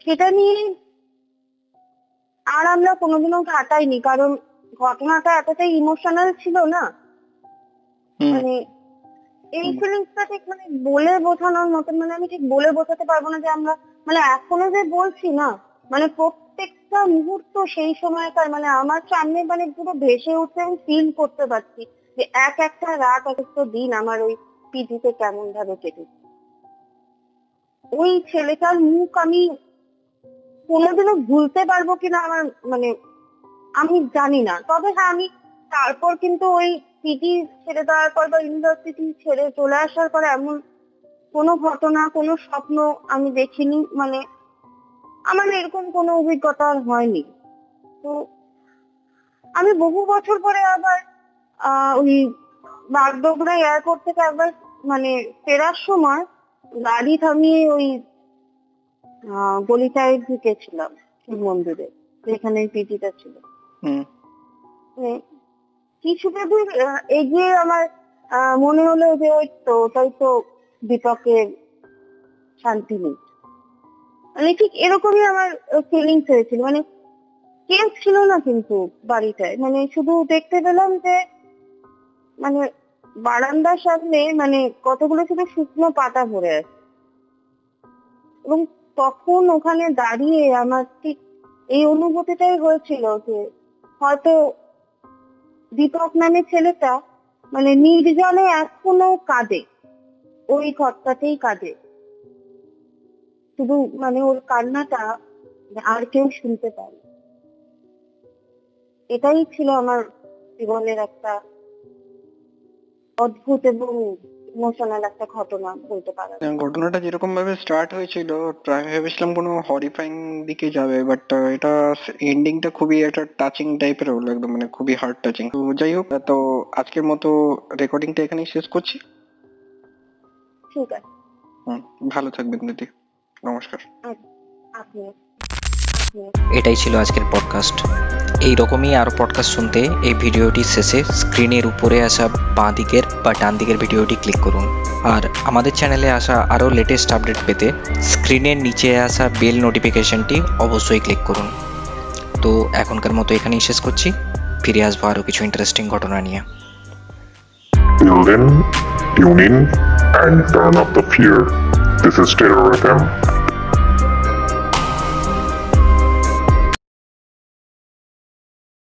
সেটা নিয়ে আর আমরা কোনোদিনও ঘাটাইনি, কারণ ঘটনাটা এতটাই ইমোশনাল ছিল না, হুম। মানে এই ফিলিংসটা ঠিক মানে বলে বোঝানোর মতন, মানে আমি ঠিক বলে বোঝাতে পারবো না যে আমরা মানে এখনো যে বলছি না, মানে প্রত্যেকটা মুহূর্ত সেই সময়কার মানে আমার সামনে মানে পুরো ভেসে উঠছে, আমি ফিল করতে পারছি যে এক একটা রাত, এক একটা দিন আমার ওই পিজিতে কেমন ভাবে কেটেছে। ওই ছেলেটার মুখ আমি কোনোদিনও ভুলতে পারবো কিনা আমার মানে আমি জানি না। তবে হ্যাঁ, আমি তারপর কিন্তু ওই পিজি ছেড়ে দেওয়ার পর বা ইউনিভার্সিটি ছেড়ে চলে আসার পর এমন কোনো ঘটনা, কোনো স্বপ্ন আমি দেখিনি, মানে আমার এরকম কোনো অভিজ্ঞতা আর হয়নি। তো আমি বহু বছর পরে আবার ওই বাগডোগরা এয়ারপোর্ট থেকে একবার মানে ফেরার সময় গাড়ি থামিয়ে ওই গলিটায় ঢুকেছিলাম শিব মন্দিরে, যেখানে পিজিটা ছিল। হুম। মানে কিছুটা দূর এগিয়ে আমার মনে হলো যে ওই তো ওটাই তো দীপকের শান্তি নেই, মানে ঠিক এরকমই আমার ফিলিংস হয়েছিল। মানে কেউ ছিল না কিন্তু বাড়িটায়, মানে শুধু দেখতে পেলাম যে মানে বারান্দার সামনে মানে কতগুলো শুধু শুকনো পাতা পড়ে আছে, এবং তখন ওখানে দাঁড়িয়ে আমার ঠিক এই অনুভূতিটাই হয়েছিল যে হয়তো দীপক নামে ছেলেটা মানে নির্জনে এখনো কাঁদে, ওই ঘরটাতেই কাঁদে, শুধু মানে ওর কান্নাটা আর কেউ শুনতে পারে। এটাই ছিল আমার জীবনের একটা অদ্ভুত এবং ইমোশনাল একটা ঘটনা বলতে পারা যায়। ঘটনাটা যেরকম ভাবে স্টার্ট হয়েছিল আমি ভেবেছিলাম কোনো হরিফাইং দিকে যাবে, বাট এটা এন্ডিংটা খুবই একটা টাচিং টাইপের হলো, একদম মানে খুবই হার্ট টাচিং। তো যাই হোক, তো আজকের মতো রেকর্ডিংটা এখানেই শেষ করছি। ঠিক আছে, ভালো থাকবেন দিদি, নমস্কার। আপনি এটাই ছিল আজকের পডকাস্ট। এই রকমই আরও পডকাস্ট শুনতে এই ভিডিওটির শেষে স্ক্রিনের উপরে আসা বাঁ দিকের বা ডান দিকের ভিডিওটি ক্লিক করুন। আর আমাদের চ্যানেলে আসা আরও লেটেস্ট আপডেট পেতে স্ক্রিনের নিচে আসা বেল নোটিফিকেশনটি অবশ্যই ক্লিক করুন। তো এখনকার মতো এখানেই শেষ করছি, ফিরে আসবো আরও কিছু ইন্টারেস্টিং ঘটনা নিয়ে। Till then, tune in and turn up the fear. This is Terror FM.